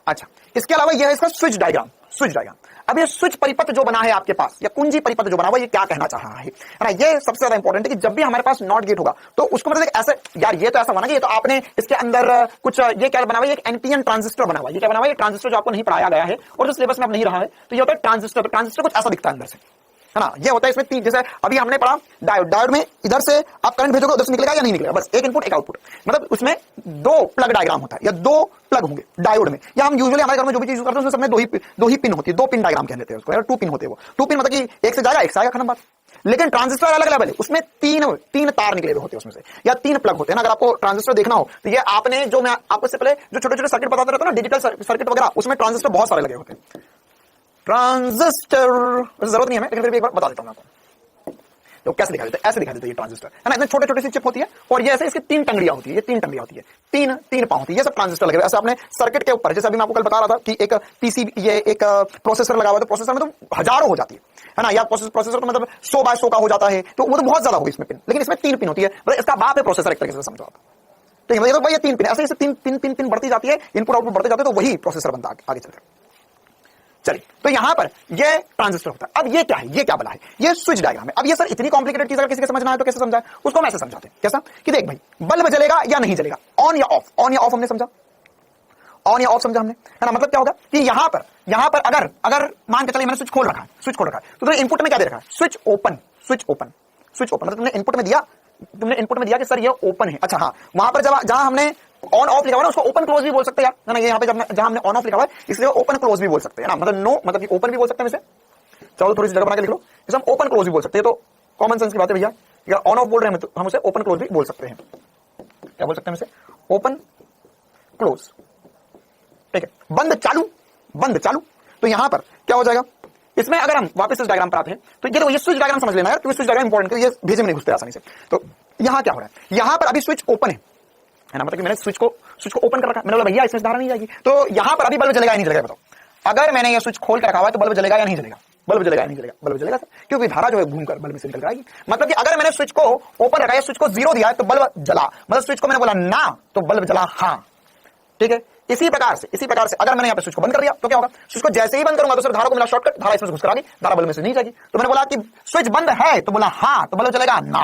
S1: अच्छा, इसके अलावा यह है इसका स्विच डायग्राम, स्विच डायग्राम। अब ये स्विच परिपथ जो बना है आपके पास, या कुंजी परिपथ जो बना हुआ, ये क्या कहना चाह रहा है ना, ये सबसे ज्यादा इंपॉर्टेंट है कि जब भी हमारे पास नॉट गेट होगा तो उसको मतलब ऐसे, यार ये तो ऐसा बना कि ये तो आपने इसके अंदर कुछ, ये क्या बना हुआ है, एक एनपीएन ट्रांजिस्टर बना हुआ है, ये क्या बना हुआ है, ट्रांजिस्टर जो आपको नहीं पढ़ाया गया है और जो सिलेबस में अब नहीं रहा है, तो ये होता है ट्रांजिस्टर। तो ट्रांजिस्टर कुछ ऐसा दिखता है अंदर से, है ना, ये होता है इसमें तीन, जैसे अभी हमने पढ़ा डायोड, डायोड में इधर से आप करंट भेजोगे उधर से निकलेगा या नहीं निकलेगा, बस एक इनपुट एक आउटपुट, मतलब उसमें 2 प्लग डायग्राम होता है या 2 प्लग होंगे डायोड में, या हम यूजुअली हमारे घर में जो भी चीज यूज करते हैं उसमें सब में दो ही पिन होती है, 2 पिन डायग्राम कह लेते हैं उसको, या 2 पिन होते हैं वो 2 पिन, मतलब कि एक से जाएगा एक से आएगा, खत्म बात। लेकिन ट्रांजिस्टर अलग लेवल है, उसमें तीन तार निकले हुए होते हैं उसमें से, या 3 प्लग होते हैं ना। अगर आपको ट्रांजिस्टर देखना हो तो ये आपने जो मैं आपको से पहले जो छोटे छोटे सर्किट बताते रहता हूं ना, डिजिटल सर्किट वगैरह, उसमें ट्रांजिस्टर बहुत सारे लगे होते हैं। ट्रांजिस्टर जरूरत नहीं है, लेकिन फिर भी एक बार बता देता हूं आपको तो कैसे दिखा देते हैं, ऐसे दिखा देते हैं ये ट्रांजिस्टर, है ना। इसमें छोटे छोटे सी चिप होती है और ये ऐसे इसकी 3 टंगड़ियां होती है, ये 3 टंगड़ियां होती है, तीन पांव होती है, ये सब ट्रांजिस्टर लगे हुए ऐसे अपने सर्किट के ऊपर। जैसे अभी मैं आपको कल बता रहा था कि एक पीसीबी, ये एक प्रोसेसर लगा हुआ है, तो प्रोसेसर में तो हजारों हो जाती है ना, या प्रोसेसर तो मतलब 100 बाय 100 का हो जाता है, तो वो तो बहुत ज्यादा होगी इसमें पिन, लेकिन इसमें 3 पिन होती है, मतलब इसका बाप है प्रोसेसर, एक तरीके से समझो आप। तो ये भाई ये 3 पिन, ऐसे 3 बढ़ती जाती है, इनपुट आउटपुट बढ़ते जाते हैं, तो वही प्रोसेसर बनता है आगे चलकर। चलिए, तो यहां पर ये ट्रांजिस्टर होता है। अब ये क्या है, ये क्या बना है, ये स्विच डायग्राम है। अब ये सर इतनी कॉम्प्लिकेटेड चीज अगर किसी को समझना है तो कैसे समझाए, उसको मैं ऐसे समझाते हैं, कैसा कि देख भाई, बल्ब जलेगा या नहीं जलेगा, ऑन या ऑफ, ऑन या ऑफ हमने समझा, ऑन या ऑफ समझा हमने, है ना। मतलब क्या होगा कि यहां पर अगर मान के चलिए मैंने स्विच खोल रखा है, स्विच खोल रखा है, तो तुमने इनपुट में क्या दे रखा है, switch open, switch open, switch open, मतलब तुमने इनपुट में दिया कि सर ये ओपन है। अच्छा हाँ, वहां पर जहां हमने ऑन ऑफ लिखा हुआ है उसको ओपन क्लोज भी बोल सकते हैं यार, है ना। ये यहाँ पे जहां हमने ऑन ऑफ लिखा हुआ है इसलिए ओपन क्लोज भी बोल सकते हैं ना, मतलब नो मतलब कि ओपन भी बोल सकते हैं इसे। चलो थोड़ी सी जगह बना के लिख लो, इसे हम ओपन क्लोज भी बोल सकते हैं, तो कॉमन सेंस की बात है भैया। अगर ऑन ऑफ बोल रहे हैं तो हम उसे ओपन क्लोज भी बोल सकते हैं। क्या बोल सकते हैं इसे, ओपन क्लोज, ठीक है। बंद चालू, तो यहां पर क्या हो जाएगा, इसमें अगर हम वापस इस डायग्राम पर आते हैं तो ये स्विच डायग्राम समझ लेना यार, क्योंकि स्विच डायग्राम इंपॉर्टेंट है, ये भेजे में नहीं घुसते आसानी से। तो यहां क्या हो रहा है, यहां पर अभी स्विच ओपन है ना, मतलब कि मैंने स्विच को ओपन कर रखा है, मैंने बोला भैया इसमें धारा नहीं जाएगी, तो यहां पर अभी बल्ब जलेगा या नहीं जलेगा बताओ। अगर मैंने ये स्विच खोल कर रखा हुआ है तो बल्ब जलेगा या नहीं जलेगा, बल्ब जलेगा या नहीं जलेगा, बल्ब जलेगा सर, क्योंकि धारा जो है घूमकर बल्ब में से निकल आएगी। मतलब कि अगर मैंने स्विच को ओपन रखा है, स्विच को 0 दिया है तो बल्ब जला, मतलब स्विच को मैंने बोला ना तो बल्ब जला हाँ, ठीक है। इसी प्रकार से अगर मैंने यहाँ पे स्विच को बंद कर दिया तो क्या होगा, स्विच को जैसे ही बंद करूंगा तो सिर्फ धारा को मिला शॉर्टकट, धारा इसमें घुस कर आ गई, धारा बल्ब में से नहीं जाएगी। तो मैंने बोला कि स्विच बंद है तो बोला हाँ, तो बल्ब जलेगा ना,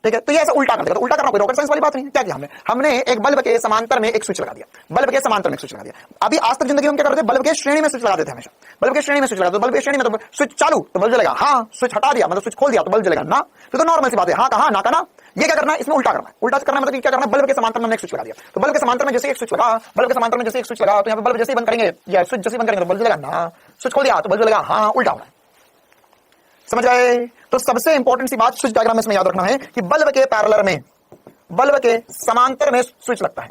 S1: ठीक है। तो ये ऐसा उल्टा कर देगा, तो उल्टा करना कोई रॉकेट साइंस वाली बात नहीं है। क्या किया हमने एक बल्ब के समांतर में एक स्विच लगा दिया, बल्ब के समांतर में एक स्विच लगा दिया। अभी आज तक जिंदगी में क्या करते थे, बल्ब के श्रेणी में स्विच लगा देते हमेशा, बल्ब के श्रेणी में स्विच लगा दो, बल्ब के श्रेणी में तो स्विच चालू तो बल्ब जलेगा हाँ, स्विच हटा दिया मतलब स्विच खोल दिया तो बल्ब जलेगा ना। तो नॉर्मल सी बात है, हाँ कहा ना करना। ये क्या करना है, इसमें उल्टा करना है, उल्टा करना मतलब क्या करना है, बल्ब के समांतर में एक स्विच लगा दिया, तो बल्ब के समांतर में जैसे एक स्विच लगा, बल्ब के समांतर में जैसे एक स्विच लगा, तो यहाँ पे बल्ब जैसे ही बंद करेंगे या स्विच जैसे बंद करेंगे तो बल्ब जलेगा ना, स्विच खोल दिया तो बल्ब जलेगा हाँ, उल्टा हो रहा है, समझ आए। तो सबसे इंपॉर्टेंट सी बात स्विच डायग्राम में इसमें याद रखना है कि बल्ब के पैरेलल में, बल्ब के समांतर में स्विच लगता है,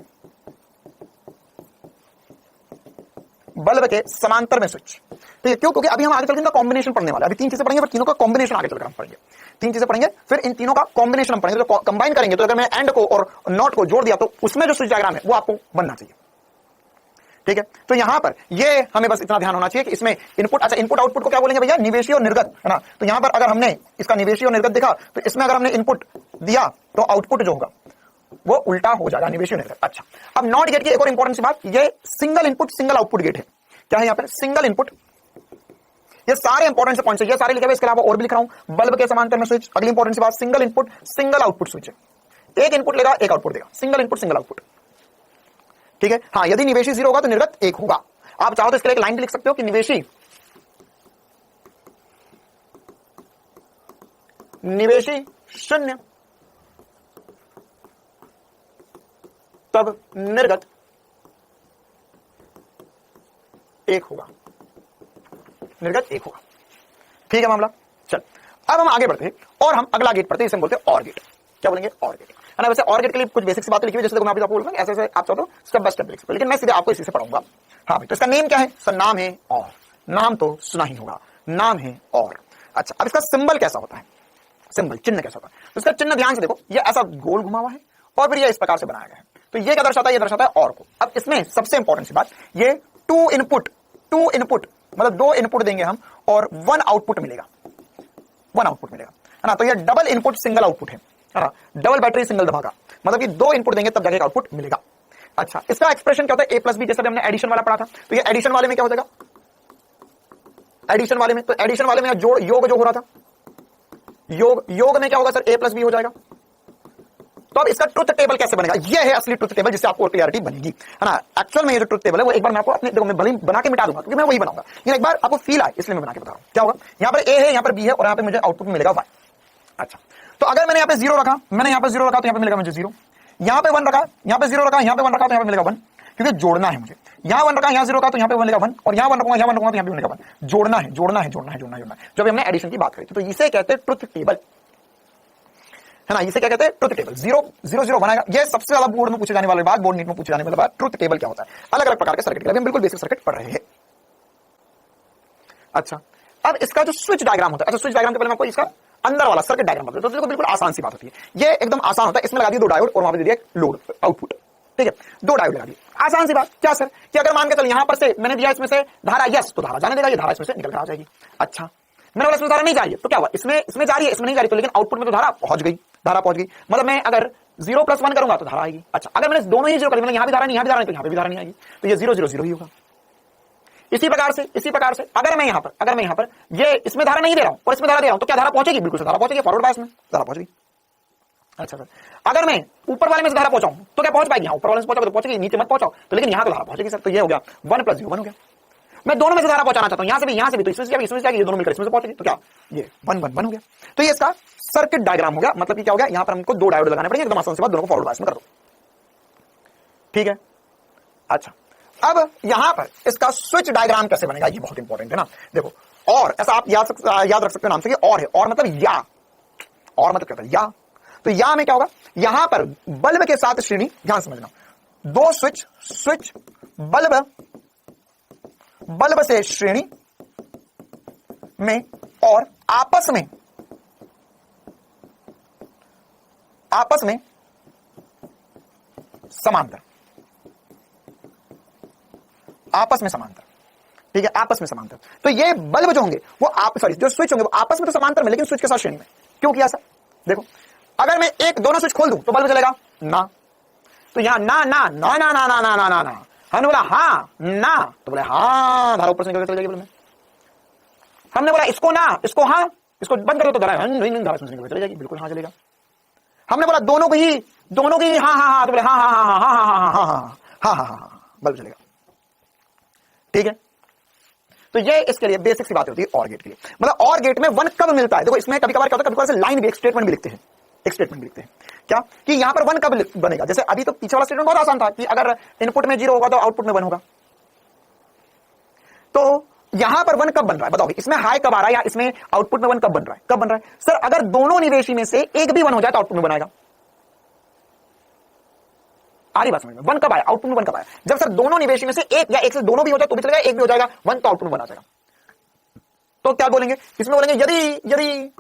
S1: बल्ब के समांतर में स्विच, ठीक है। क्यों, क्योंकि अभी हम आगे चलकर इनका कॉम्बिनेशन पढ़ने वाले, अभी 3 चीजें पढ़ेंगे फिर तीनों का कॉम्बिनेशन आगे चलकर हम पढ़ेंगे, 3 चीजें पढ़ेंगे फिर इन तीनों का कॉम्बिनेशन हम पढ़ेंगे, तो कंबाइन करेंगे। तो अगर मैं एंड को और नॉट को जोड़ दिया तो उसमें जो स्विच डायग्राम है वो आपको बनना चाहिए, ठीक है। तो यहां पर ये हमें बस इतना ध्यान होना चाहिए कि इसमें इनपुट, अच्छा इनपुट आउटपुट को क्या बोलेंगे भैया, निवेशी और निर्गत, है ना। तो यहां पर अगर हमने इसका निवेशी और निर्गत दिखा तो इसमें अगर हमने इनपुट दिया तो आउटपुट जो होगा वो उल्टा हो जाएगा, निवेशी और निर्गत। अच्छा, अब नॉट गेट की एक और इंपॉर्टेंट सी बात, ये single input single output gate है। क्या है यहाँ पर, सिंगल इनपुट, ये सारे इंपॉर्टेंट से पॉइंट्स है, ये सारे लिखे हुए, इसके अलावा और भी लिख रहा हूं। बल्ब के समांतर में स्विच, अगली इंपॉर्टेंट सी बात, single input single output switch है, एक इनपुट लेगा एक आउटपुट देगा, सिंगल इनपुट सिंगल आउटपुट, ठीक है। हाँ, यदि निवेशी 0 होगा तो निर्गत 1 होगा। आप चाहो तो इसके लिए एक लाइन भी लिख सकते हो कि निवेशी 0 तब निर्गत एक होगा, निर्गत एक होगा। ठीक है मामला। चल अब हम आगे बढ़ते हैं और हम अगला गेट पढ़ते हैं, इसे हम बोलते हैं और गेट। क्या बोलेंगे? और गेट है ना। वैसे और गेट के लिए कुछ बेसिक सी बातें लिखी हुई, जैसे देखो मैं आपको बोलूंगा ऐसे ऐसे आप चाहो तो स्टेप बाय स्टेप लिख सकते हो, लेकिन मैं सीधे आपको इसी से पढ़ाऊंगा। हाँ भाई, तो इसका नेम क्या है? सर नाम है और, नाम तो सुना ही होगा, नाम है और। अच्छा, अब इसका सिंबल कैसा होता है? सिंबल, चिन्ह कैसा होता है? तो इसका चिन्ह ध्यान से देखो, ये ऐसा गोल घुमा हुआ है और फिर ये इस प्रकार से बनाया गया है। तो ये क्या दर्शाता है? ये दर्शाता है और को। अब इसमें सबसे इंपॉर्टेंट सी बात, ये टू इनपुट मतलब 2 इनपुट देंगे हम और 1 आउटपुट मिलेगा, 1 आउटपुट मिलेगा, है ना। तो ये डबल इनपुट सिंगल आउटपुट है ना, डबल बैटरी सिंगल धमाका, मतलब कि 2 इनपुट देंगे तब जाके आउटपुट मिलेगा। अच्छा, इसका एक्सप्रेशन क्या होता है? a प्लस बी, जैसे हमने एडिशन वाला पढ़ा था। तो ये एडिशन वाले में क्या हो जाएगा? एडिशन वाले में, तो एडिशन वाले में जोड़, योग जो हो रहा था, योग में क्या होगा सर? a प्लस बी हो जाएगा। तो अब इसका ट्रुथ टेबल कैसे बनेगा? ये है असली ट्रुथ टेबल, जिससे आपको क्लियरिटी बनेगी, है ना। एक्चुअल में ये जो ट्रुथ टेबल है वो एक बार मैं आपको अपने, देखो मैं भले बना के मिटा दूंगा क्योंकि मैं वही बनाऊंगा, लेकिन एक बार आपको फील आए इसलिए मैं बना के बता रहा हूं। क्या होगा? यहां पर a है, यहां पर b है और यहां पे मुझे आउटपुट मिलेगा y। अच्छा, तो अगर मैंने यहां पे 0 रखा, मैंने यहां पे 0 रखा तो यहां पे मिलेगा मुझे 0, यहां पे 1 रखा, यहां पे 0 रखा, यहां पे 1 रखा तो यहां पे मिलेगा 1, क्योंकि जोड़ना है मुझे। यहां 1 रखा, यहां 0 रखा तो यहां पे मिलेगा 1, और यहां 1 रखूंगा, यहां 1 रखूंगा तो यहां पे मिलेगा 1। जोड़ना है, जोड़ना है, जोड़ना है, जोड़ना है, जोड़ना है। जब हमने एडिशन की बात करी थी, तो इसे कहते हैं ट्रुथ टेबल, है ना। इसे क्या कहते हैं? Truth table. 0 0 0 बनाएगा। ये सबसे ज्यादा बोर्ड में पूछे जाने वाली बात, बोर्ड नीट में पूछे जाने वाली बात, ट्रुथ टेबल क्या होता है। अलग अलग प्रकार के सर्किट के लिए हम बिल्कुल बेसिक सर्किट पढ़ रहे हैं। अच्छा, अब इसका जो स्विच डायग्राम होता है, अच्छा स्विच डायग्राम के पहले मैं आपको इसका अंदर वाला सर्किट डायग्राम बता, तो देखो बिल्कुल आसान सी बात होती है। ये एकदम आसान होता है। इसमें लगा दिए 2 डायोड और वहां पे दे दिया लोड आउटपुट, ठीक है। 2 डायोड लगा दिए, आसान सी बात। क्या सर? कि अगर मान के चल यहां पर से मैंने दिया इसमें से धारा यस, तो धारा जाने देगा, ये धारा इसमें से निकल कर आ जाएगी। अच्छा, मैंने बोला इसमें धारा नहीं जा रही है, तो क्या हुआ? इसमें जा रही है, इसमें नहीं जा रही, तो लेकिन आउटपुट में तो धारा पहुंच गई, धारा पहुंच गई। मतलब मैं अगर 0 + 1 करूंगा तो धारा आएगी। अच्छा, अगर मैंने दोनों ही 0 कर, मतलब यहां भी धारा नहीं, यहां भी धारा नहीं, तो यहां पे भी धारा नहीं आएगी, तो ये 0 0 0 ही होगा। इसी प्रकार से अगर मैं यहां पर ये इसमें धारा नहीं दे रहा हूं और इसमें धारा दे रहा हूं, तो क्या धारा पहुंचेगी? बिल्कुल से धारा पहुंचेगी, फॉरवर्ड बायस में धारा पहुंच गई। अच्छा सर, अगर मैं ऊपर वाले में से धारा पहुंचाऊं तो क्या पहुंच पाएगी? यहां ऊपर वाले से पहुंचाओ तो पहुंचेगी, नीचे मत पहुंचाओ तो, लेकिन यहां तो धारा पहुंचेगी सर। तो ये हो गया 1 + 0 1 हो गया। मैं दोनों में से धारा पहुंचाना चाहता हूं, यहां से भी, तो इसमें से जाएगी, ये दोनों मिलकर इसमें से पहुंचेगी, तो क्या ये 1 1 1 हो गया। तो ये इसका सर्किट डायग्राम हो गया। मतलब कि क्या हो गया? यहां पर हमको 2 डायोड लगाने पड़ेंगे, एकदम आसान सी बात, दोनों को फॉरवर्ड बायस में कर दो, ठीक है। अच्छा, अब यहां पर इसका स्विच डायग्राम कैसे बनेगा, ये बहुत इंपॉर्टेंट है ना। देखो, और ऐसा आप याद रख सकते हो नाम से, और है, और मतलब या, और मतलब क्या होता है? या। तो या में क्या होगा? यहां पर बल्ब के साथ श्रेणी, ध्यान समझना, 2 स्विच बल्ब से श्रेणी में और आपस में समांतर, ठीक है, आपस में समांतर। तो ये बल्ब जो होंगे वो जो स्विच होंगे वो आपस में तो समांतर में, लेकिन स्विच के साथ श्रेणी में। क्यों किया सर? देखो, अगर मैं दोनों स्विच खोल दूं तो बल्ब जलेगा ना, तो यहां ना ना ना ना ना ना ना ना ना ना, हमने बोला हाँ ना, तो बोले हाँ, धारा ऊपर से निकल चली जाएगी बल्ब में। हमने बोला इसको ना, इसको हाँ, इसको बंद करो तो धारा धारा निकल चली जाएगी, बिल्कुल हाँ चलेगा। हमने बोला दोनों को ही हाँ हाँ हाँ, तो बोले हाँ हाँ हाँ हाँ हाँ हाँ हाँ हाँ हाँ हाँ, बल्ब चलेगा, ठीक है। तो ये इसके लिए बेसिक सी बात होती है और गेट के लिए। मतलब और गेट में 1 कब मिलता है? देखो इसमें कभी कभार क्या होता है, कभी कभार से लाइन भी, एक स्टेटमेंट भी लिखते हैं, क्या कि यहां पर 1 कब बनेगा। जैसे अभी तो पीछे वाला स्टेटमेंट बहुत आसान था कि अगर इनपुट में 0 होगा तो आउटपुट में 1 होगा। तो यहां पर 1 कब बन रहा है बताओ? इसमें हाई कब आ रहा है या इसमें आउटपुट में 1 कब बन रहा है? सर अगर दोनों निवेशी में से एक भी 1 हो जाए तो आउटपुट में बनाएगा। आ रही बात समझ में? 1 कब आया? आउटपुट में 1 कब आया? जब सर दोनों निवेशी में से एक या एक से दोनों भी हो जाए तो भी चलेगा, एक भी हो जाएगा 1 तो आउटपुट में बना जाएगा। तो क्या बोलेंगे इसमें? बोलेंगे यदि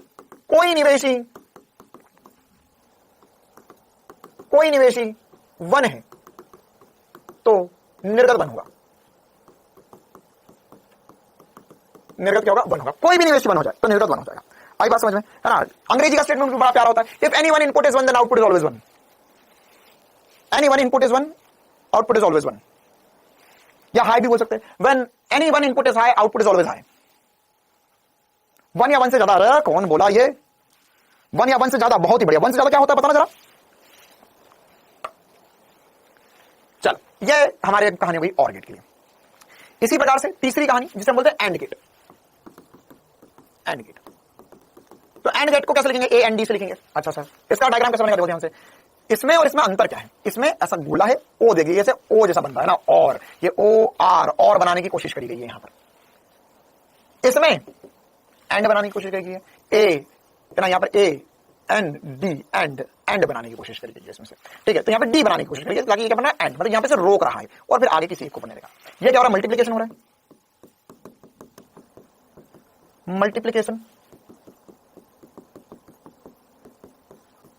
S1: कोई निवेशी 1 है तो निर्गत 1 होगा। निर्गत क्या होगा? 1 होगा। कोई भी निवेशी 1 हो जाए तो निर्गत 1 हो जाएगा। आई बात समझ में, है ना। अंग्रेजी का स्टेटमेंट बड़ा प्यारा होता है, if any one input is 1 then output is always 1। Any one input is 1, output is always 1। या हाई भी बोल सकते हैं, when any one input is high, output is always high. 1 या 1 से ज्यादा, अरे कौन बोला ये? 1 या 1 से ज्यादा, बहुत ही बढ़िया। 1 से ज्यादा क्या होता है बताना जरा। चल, ये हमारी कहानी हो गई और गेट के लिए। इसी प्रकार से तीसरी कहानी जिसे हम बोलते हैं एंड गेट। तो एंड गेट को कैसे लिखेंगे? ए एंड डी से लिखेंगे। अच्छा सर, इसका डायग्राम कैसे बनेगा? देखो ध्यान से, इसमें और इसमें अंतर क्या है? इसमें ऐसा गोला है, ओ देगी जैसे ओ जैसा बनता है ना, और ये ओ आर और बनाने की कोशिश करी गई है यहां पर। इसमें एंड बनाने की कोशिश करी गई है, ए ना यहां पर ए एन डी एंड बनाने की कोशिश करी गई है इसमें से, ठीक है। तो यहां पर डी बनाने की कोशिश करी गई ताकि ये क्या बना एंड, मतलब यहां पे से रोक रहा है और फिर आगे किसी एक को बनने देगा। ये क्या हो रहा है? मल्टीप्लीकेशन हो रहा है, मल्टीप्लीकेशन,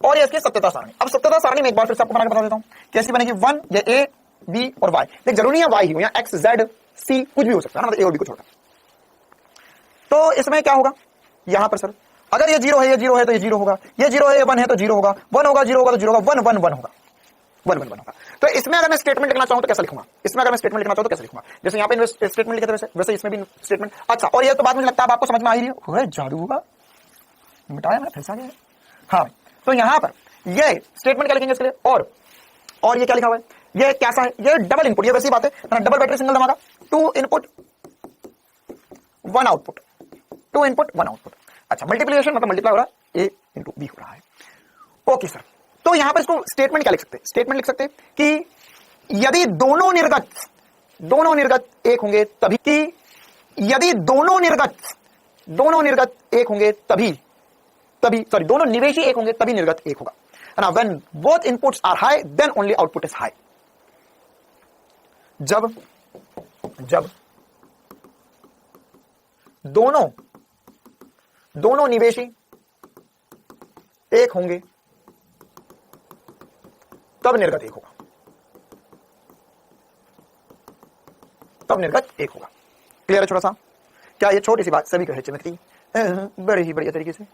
S1: और ये इसकी सत्यता सारणी। अब सत्यता सारणी में एक बार फिर से आपको बना के बता देता हूं कैसी बनेगी। 1 ये ए बी और वाई, लेकिन जरूरी है वाई ही हो, या एक्स जेड सी कुछ भी हो सकता है ना, मतलब ए और बी को छोड़कर। तो इसमें क्या होगा यहां पर सर, अगर ये 0 है, ये 0 है तो ये 0 होगा, ये 0 है, ये 1 है तो 0 होगा, 1 होगा 0 होगा तो 0 होगा, 1 1 1 होगा, 1 1 1 होगा। तो इसमें अगर मैं स्टेटमेंट लिखना चाहूं तो कैसे लिखूंगा? इसमें अगर मैं स्टेटमेंट लिखना चाहूं तो कैसे लिखूंगा? जैसे यहां पे स्टेटमेंट लिखे थे वैसे इसमें भी स्टेटमेंट। अच्छा, और ये तो बात मुझे लगता है आपको समझ में आ ही रही है, जादू होगा, मिटाया मैंने, फंसा गया। हाँ, तो यहां पर ये स्टेटमेंट क्या लिखेंगे इसके लिए, और ये क्या लिखा हुआ है, ये कैसा है, ये डबल इनपुट, ये वैसी बात है, डबल बैटरी सिंगल धमाका, 2 इनपुट 1 आउटपुट, 2 इनपुट 1 आउटपुट। अच्छा, मल्टीप्लिकेशन मतलब मल्टीप्लाई हो रहा है, ए इंटू बी हो रहा है। ओके सर, तो यहां पर इसको स्टेटमेंट क्या लिख सकते हैं? स्टेटमेंट लिख सकते हैं कि यदि दोनों निर्गत एक होंगे तभी, कि यदि दोनों निर्गत एक होंगे तभी सॉरी, दोनों निवेशी एक होंगे तभी निर्गत एक होगा, है ना। When both inputs are high then only output is high. जब दोनों निवेशी एक होंगे तब निर्गत एक होगा, तब निर्गत एक होगा। क्लियर है छोटा सा? क्या ये छोटी सी बात सभी को है चिमकती बड़े ही बढ़िया तरीके से?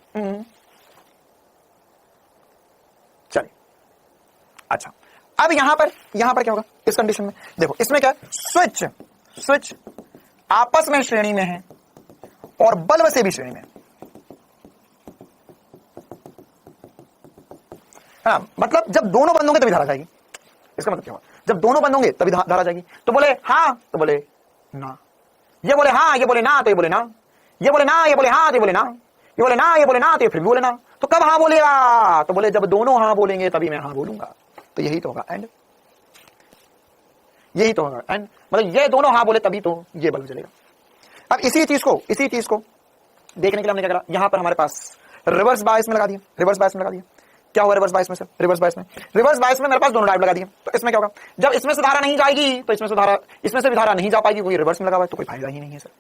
S1: चलिए, अच्छा, अब यहां पर क्या होगा इस कंडीशन में? देखो, इसमें क्या है, स्विच आपस में श्रेणी में है और बल्ब से भी श्रेणी में है। हाँ, मतलब जब दोनों बंद होंगे तभी धारा जाएगी। इसका मतलब क्या हुआ? जब दोनों बंद होंगे तभी धारा जाएगी। तो बोले हाँ तो बोले ना, ये बोले हाँ ये बोले ना तो ये बोले ना, ये बोले ना ये बोले हाँ तो ये बोले ना, ये बोले ना ये बोले ना तो ये फिर भी बोले ना। तो कब हाँ बोलेगा? तो बोले जब दोनों हाँ बोलेंगे तभी मैं हाँ बोलूंगा। तो यही तो होगा एंड, यही तो होगा एंड, मतलब ये दोनों हाँ बोले तभी तो ये बल्ब जलेगा। अब इसी चीज को देखने के लिए हमने क्या करा, यहां पर हमारे पास रिवर्स बायस में लगा दिया, क्या होगा रिवर्स बायस में सर? रिवर्स बायस में मेरे पास दोनों डायोड लगा दिए। तो इसमें क्या होगा, जब इसमें से धारा नहीं जाएगी तो इसमें से भी धारा नहीं जा पाएगी, कोई रिवर्स में लगा हुआ है तो कोई फायदा ही नहीं है सर।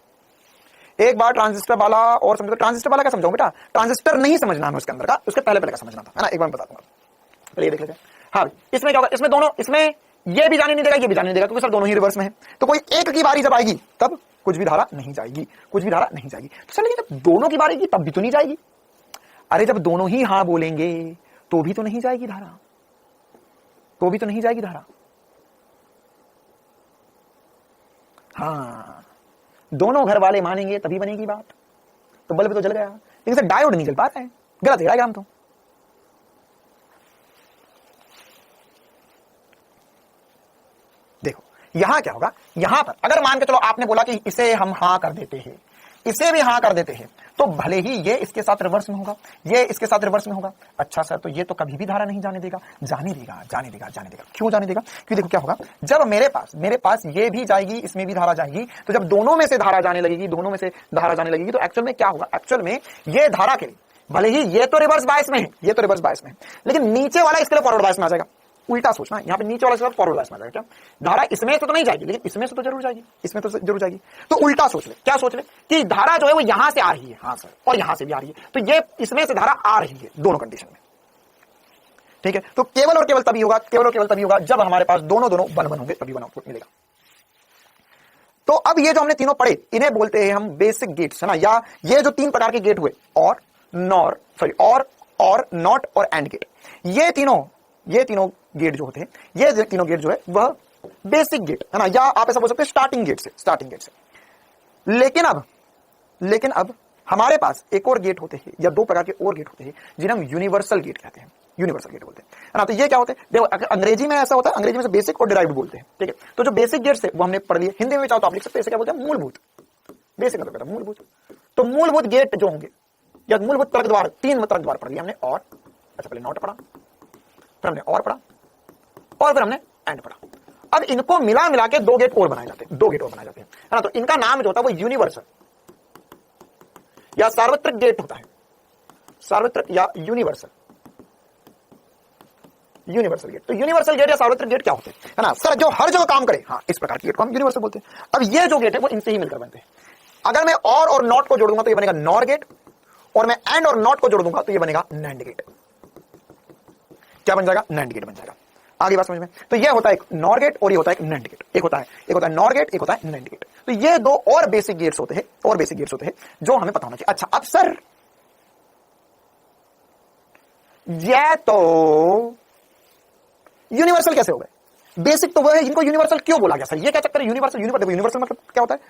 S1: एक बार ट्रांजिस्टर वाला और समझो, ट्रांजिस्टर वाला क्या समझाऊं बेटा? ट्रांजिस्टर नहीं समझना है उसके अंदर का, उसके पहले का समझना था, है ना। एक बार बता दूंगा, पहले ये देख लेते हैं। हाँ, इसमें क्या होगा, इसमें दोनों, इसमें ये भी जाने नहीं देगा, ये भी जाने नहीं देगा, क्योंकि सर दोनों ही रिवर्स में है। तो कोई एक की बारी जब आएगी तब कुछ भी धारा नहीं जाएगी, तो सर लेकिन जब दोनों की बारी की तब भी तो नहीं जाएगी। अरे जब दोनों ही हाँ बोलेंगे तो भी तो नहीं जाएगी धारा, हाँ, दोनों घर वाले मानेंगे तभी बनेगी बात। तो बल्ब तो जल गया, लेकिन सर डायोड नहीं जल पा रहा है, गलत है डायग्राम तो। देखो यहां क्या होगा, यहां पर अगर मान के चलो आपने बोला कि इसे हम हाँ कर देते हैं, इसे भी हाँ कर देते हैं, तो भले ही ये इसके साथ रिवर्स में होगा, ये इसके साथ रिवर्स में होगा। अच्छा सर, तो ये तो कभी भी धारा नहीं जाने देगा। जाने देगा। क्यों जाने देगा? क्योंकि देखो क्या होगा, जब मेरे पास ये भी जाएगी, इसमें भी धारा जाएगी, तो जब दोनों में से धारा जाने लगेगी, तो एक्चुअल में क्या होगा, एक्चुअल में ये धारा के लिए भले ही ये तो रिवर्स बायस में है, लेकिन नीचे वाला इसके लिए फॉरवर्ड बायस में आ जाएगा। उल्टा सोचना, यहाँ पे नीचे वाला फॉरवर्ड बायस में आ जाएगा। क्या धारा इसमें से तो नहीं जाएगी, लेकिन इसमें से तो जरूर जाएगी, तो उल्टा सोच ले। क्या सोच ले कि धारा जो है वो यहां से आ रही है, हाँ सर, और यहां से भी आ रही है, तो ये इसमें से धारा आ रही है दोनों कंडीशन में, ठीक है। तो केवल और केवल तभी होगा जब हमारे पास दोनों बन होंगे, तभी वन आउटपुट मिलेगा। तो अब ये जो हमने तीनों पढ़े, इन्हें बोलते हैं हम बेसिक गेट्स, है ना। या ये जो 3 प्रकार के गेट हुए, और नॉट और एंड गेट, ये तीनों गेट जो होते हैं, ये तीनों गेट जो है वह बेसिक गेट, है ना, या आप ऐसा बोल सकते हैं स्टार्टिंग गेट से। लेकिन अब हमारे पास एक और गेट होते हैं, या 2 प्रकार के और गेट होते हैं, जिन्हें हम यूनिवर्सल गेट कहते हैं, बोलते हैं, है ना। तो ये क्या होते हैं, देखो अंग्रेजी में ऐसा होता है, अंग्रेजी में से बेसिक और डिराइव्ड बोलते हैं, ठीक है। तो जो बेसिक गेट्स है वो हमने पढ़ लिए, हिंदी में चाहो तो आप लिख सकते हैं, इसे क्या बोलते हैं, मूलभूत। बेसिक मतलब बेटा मूलभूत। तो मूलभूत गेट जो होंगे, या मूलभूत तर्क द्वार, 3 तर्क द्वार पढ़ लिया हमने। और अच्छा, पहले नॉट पढ़ा, फिर हमने और पढ़ा, और फिर हमने एंड पढ़ा। अब इनको मिला मिला के 2 गेट और बनाए जाते हैं, 2 गेट और बनाए जाते हैं, है ना। तो इनका नाम जो होता है वो यूनिवर्सल या सार्वत्रिक गेट होता है, सार्वत्रिक या यूनिवर्सल, यूनिवर्सल गेट। तो यूनिवर्सल गेट या सार्वत्रिक गेट क्या होते हैं, है ना सर, जो हर जगह काम करे, हाँ, इस प्रकार की गेट को हम यूनिवर्सल बोलते हैं। अब ये जो गेट है वो इनसे ही मिलकर बनते हैं। अगर मैं और नॉट को जोड़ दूंगा तो ये बनेगा नॉर गेट, और मैं एंड और नॉट को जोड़ दूंगा तो ये बनेगा नैंड गेट। क्या बन जाएगा, नैंड गेट बन जाएगा। आगे बात समझ में। तो ये होता है एक नॉर गेट और ये होता है एक नैंड गेट। एक होता है नॉर गेट, एक होता है नैंड गेट। तो ये 2 और बेसिक गेट्स होते हैं, और बेसिक गेट्स होते हैं जो हमें पता होना चाहिए। अच्छा, अब सर ये तो यूनिवर्सल कैसे हो गए? बेसिक तो वो है, इनको यूनिवर्सल क्यों बोला गया? सर ये क्या चक्कर है? यूनिवर्सल यूनिवर्सल मतलब क्या होता है?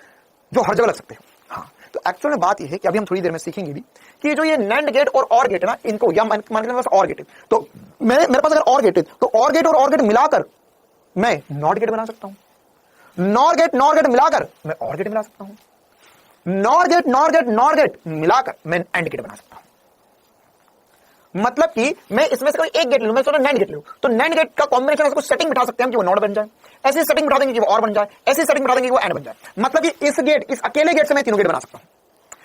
S1: जो हर जगह लग सकते हो। हाँ, तो एक्चुअल में बात ये है कि अभी हम थोड़ी देर में सीखेंगे भी कि जो ये नैंड गेट और गेट है ना, इनको या मान के चलो और गेट है, तो मेरे पास अगर और गेट है तो और गेट मिलाकर मैं नॉट गेट बना सकता हूं। नॉर गेट मिलाकर मैं और गेट मिला सकता हूं। नॉर गेट मिलाकर मैं एंड गेट बना सकता हूं। मतलब कि मैं इसमें से कोई एक गेट लूं, मैं सोचा नैंड गेट लूं, तो नैंड गेट का कॉम्बिनेशन कुछ सेटिंग बिठा सकते हैं कि वो नॉट बन जाए, ऐसी सेटिंग बिठा देंगे कि वो और बन जाए, ऐसी सेटिंग बिठा देंगे कि वो एंड बन जाए। मतलब कि इस अकेले गेट से मैं तीनों गेट बना सकता हूं।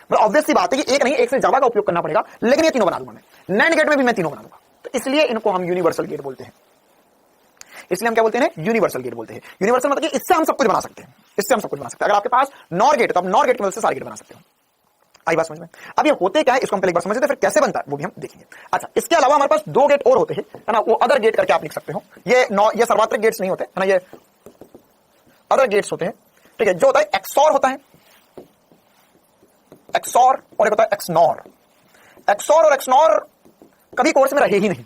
S1: मतलब ऑब्वियस सी बात है कि एक नहीं, एक से ज्यादा का उपयोग करना पड़ेगा, लेकिन ये तीनों बना दूंगा मैं। नैंड गेट में भी मैं तीनों बना दूंगा, तो इसलिए इनको हम यूनिवर्सल गेट बोलते हैं। इसलिए हम क्या बोलते हैं, यूनिवर्सल गेट बोलते हैं। यूनिवर्सल मतलब कि इससे हम सब कुछ बना सकते हैं, इससे हम सब कुछ बना सकते हैं। अगर आपके पास नॉर गेट है तो आप नॉर गेट की मदद से सारे गेट बना सकते हो। आई बात समझ में? अब ये होते क्या है इसको हम पहले एक बार समझते हैं, फिर कैसे बनता है वो भी हम देखेंगे। अच्छा, इसके अलावा हमारे पास 2 गेट और होते हैं, है ना, वो अदर गेट करके आप लिख सकते हो। ये सर्वात्रिक गेट्स नहीं होते, है ना, ये अदर गेट्स होते हैं। ठीक है, जो होता है एक्सॉर होता है, एक्सॉर, और एक होता है एक्सनॉर। एक्सॉर और एक्सनॉर कभी कोर्स में रहे ही नहीं,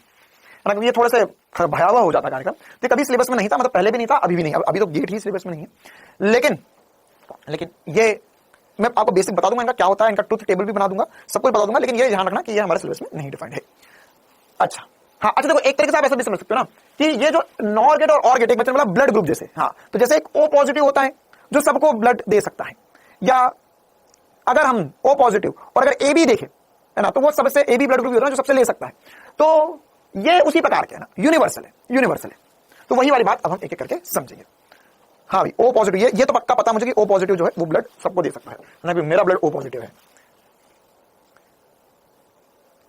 S1: है ना, ये थोड़े से भयावह हो जाता कार्यक्रम। तो कभी सिलेबस में नहीं था, मतलब पहले भी नहीं था, अभी भी नहीं, अभी तो गेट ही सिलेबस में नहीं है। लेकिन ये मैं आपको बेसिक बता दूंगा इनका क्या होता है, इनका ट्रुथ टेबल भी बना दूंगा, सब कुछ बता दूंगा, लेकिन ये ध्यान रखना कि ये हमारे सिलेबस में नहीं डिफाइंड है। अच्छा, हाँ, अच्छा देखो, एक तरीके से आप ऐसा भी समझ सकते हो ना कि ये जो नॉर गेट और गेट एक बच्चे मतलब ब्लड ग्रुप जैसे, हाँ, तो जैसे एक O पॉजिटिव होता है जो सबको ब्लड दे सकता है, या अगर हम O पॉजिटिव और अगर AB देखें, है ना, तो वो सबसे AB ब्लड ग्रुप होता है जो सबसे ले सकता है। तो ये उसी प्रकार के है ना, यूनिवर्सल है। तो वही वाली बात अब हम एक एक करके समझेंगे। हाँ भाई, O पॉजिटिव, ये तो पक्का पता मुझे कि O पॉजिटिव जो है वो ब्लड सबको दे सकता है ना, भी मेरा ब्लड O पॉजिटिव है।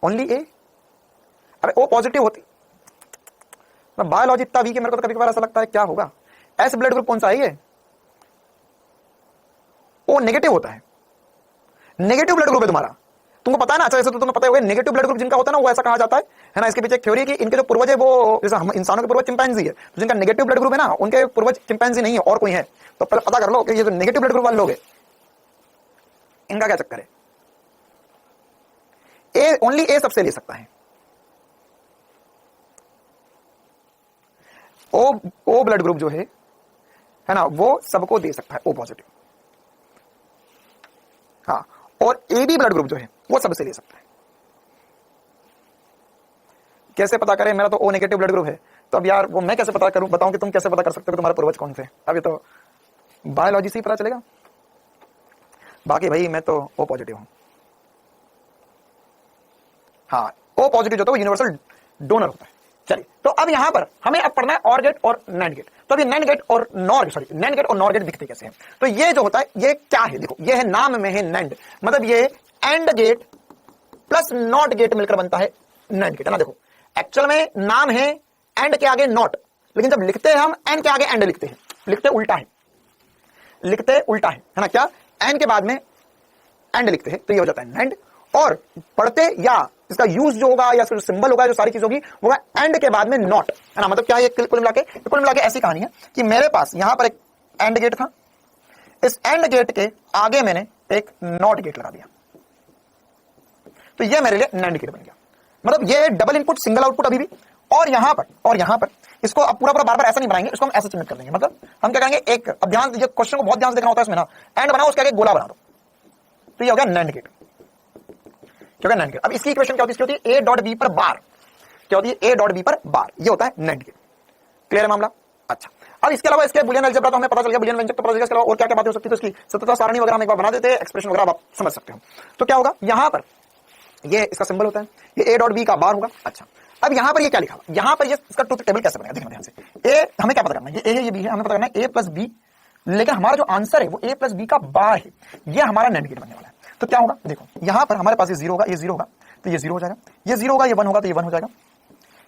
S1: Only A? अरे O पॉजिटिव होती, मैं बायोलॉजी इतना वीक है, मेरे को तो कभी कभार ऐसा लगता है क्या होगा, ऐसे ब्लड ग्रुप कौन सा है ये? O नेगेटिव होता है, नेगेटिव ब्लड ग्रुप है तुम्हारा, तुमको पता है ना। अच्छा, ऐसे तो तुम्हें पता होगा, नेगेटिव ब्लड ग्रुप जिनका होता है ना, वो ऐसा कहा जाता है ना। इसके पीछे एक थ्योरी है कि इनके जो पूर्वज है वो, जैसे हम इंसानों के पूर्वज चिंपैंजी है, तो जिनका नेगेटिव ब्लड ग्रुप है ना, उनके पूर्वज चिंपैंजी नहीं है और कोई है। तो पहले पता कर लो कि ये जो नेगेटिव ब्लड ग्रुप वाले लोग हैं, इनका क्या चक्कर है। ओनली ए सबसे ले सकता है। ओ ब्लड ग्रुप जो है ना, वो सबको दे सकता है, O पॉजिटिव। हाँ, और AB ब्लड ग्रुप जो है वो सबसे ले सकता है। कैसे पता करें, मेरा तो O नेगेटिव ब्लड ग्रुप है, तो अब यार वो मैं कैसे पता करूं, बताऊं कि तुम कैसे पता कर सकते हो कि तुम्हारे पूर्वज कौन थे? अब ये तो बायोलॉजी से ही पता चलेगा। बाकी भाई मैं तो O पॉजिटिव हूं। हाँ, O पॉजिटिव जो तो यूनिवर्सल डोनर होता है। चलिए, तो अब यहां पर हमें अब पढ़ना है और गेट और नैंड गेट। तो अभी नैंड गेट और नॉर गेट दिखते कैसे हैं? तो ये जो होता है ये क्या है, देखो, ये है, नाम में है नैंड, मतलब ये and gate plus not gate मिलकर बनता है नैंड गेट, है ना। देखो, एक्चुअल में नाम है एंड के आगे नॉट, लेकिन जब लिखते हैं हम एंड के आगे एंड लिखते हैं, लिखते उल्टा है ना। क्या, एंड के बाद में एंड लिखते हैं, तो ये हो जाता है नैंड। और पढ़ते या इसका यूज जो होगा या इसका जो सिंबल होगा, जो सारी चीज होगी, वो एंड के बाद में नॉट, है ना। मतलब क्या है, कुल मिला के ऐसी कहानी है कि मेरे पास यहां पर एक एंड गेट था, इस एंड गेट के आगे मैंने एक नॉट गेट लगा दिया, तो ये मेरे लिए नैंड गेट बन गया। मतलब ये डबल इनपुट सिंगल आउटपुट अभी भी, और यहां पर इसको अब पूरा बार ऐसा नहीं बनाएंगे, इसको हम ऐसे चिन्हित कर देंगे। मतलब हम क्या करेंगे, एक, अब ध्यान दीजिए, क्वेश्चन को बहुत ध्यान से देखना होता है इसमें ना। एंड बनाओ, उसके आगे गोला बना दो, तो ये हो गया नैंड गेट, क्योंकि नैंड गेट। अब इसकी इक्वेशन क्या होती है, A डॉट B पर बार, क्या होती है, A डॉट B पर बार, ये होता है नैंड गेट। क्लियर है मामला? अच्छा, अब इसके अलावा इसके बुलियन अलजेब्रा तो हमें पता चल गया, बुलियन व्यंजक तो पता चल गया, इसके अलावा और क्या क्या बातें हो सकती है, तो इसकी सत्यता सारणी वगैरह हम एक बार बना देते हैं, एक्सप्रेशन वगैरह आप समझ सकते हो। तो क्या होगा, यहां पर ये इसका सिंबल होता है, ये A डॉट B का बार होगा। अच्छा, अब यहां पर ये क्या लिखा हुआ, यहां पर ये इसका ट्रुथ टेबल कैसे बनेगा, देखना ध्यान से। ए हमें क्या पता करना है, ये ए है, ये बी है, हमें पता करना है ए प्लस बी, लेकिन हमारा जो आंसर है वो ए प्लस बी का बार है, ये हमारा नैंड गेट बनने वाला है। तो क्या होगा, देखो यहां पर हमारे पास ये 0 होगा, ये 0 होगा तो ये 0 हो जाएगा, ये 0 होगा, ये 1 होगा तो ये 1 हो जाएगा,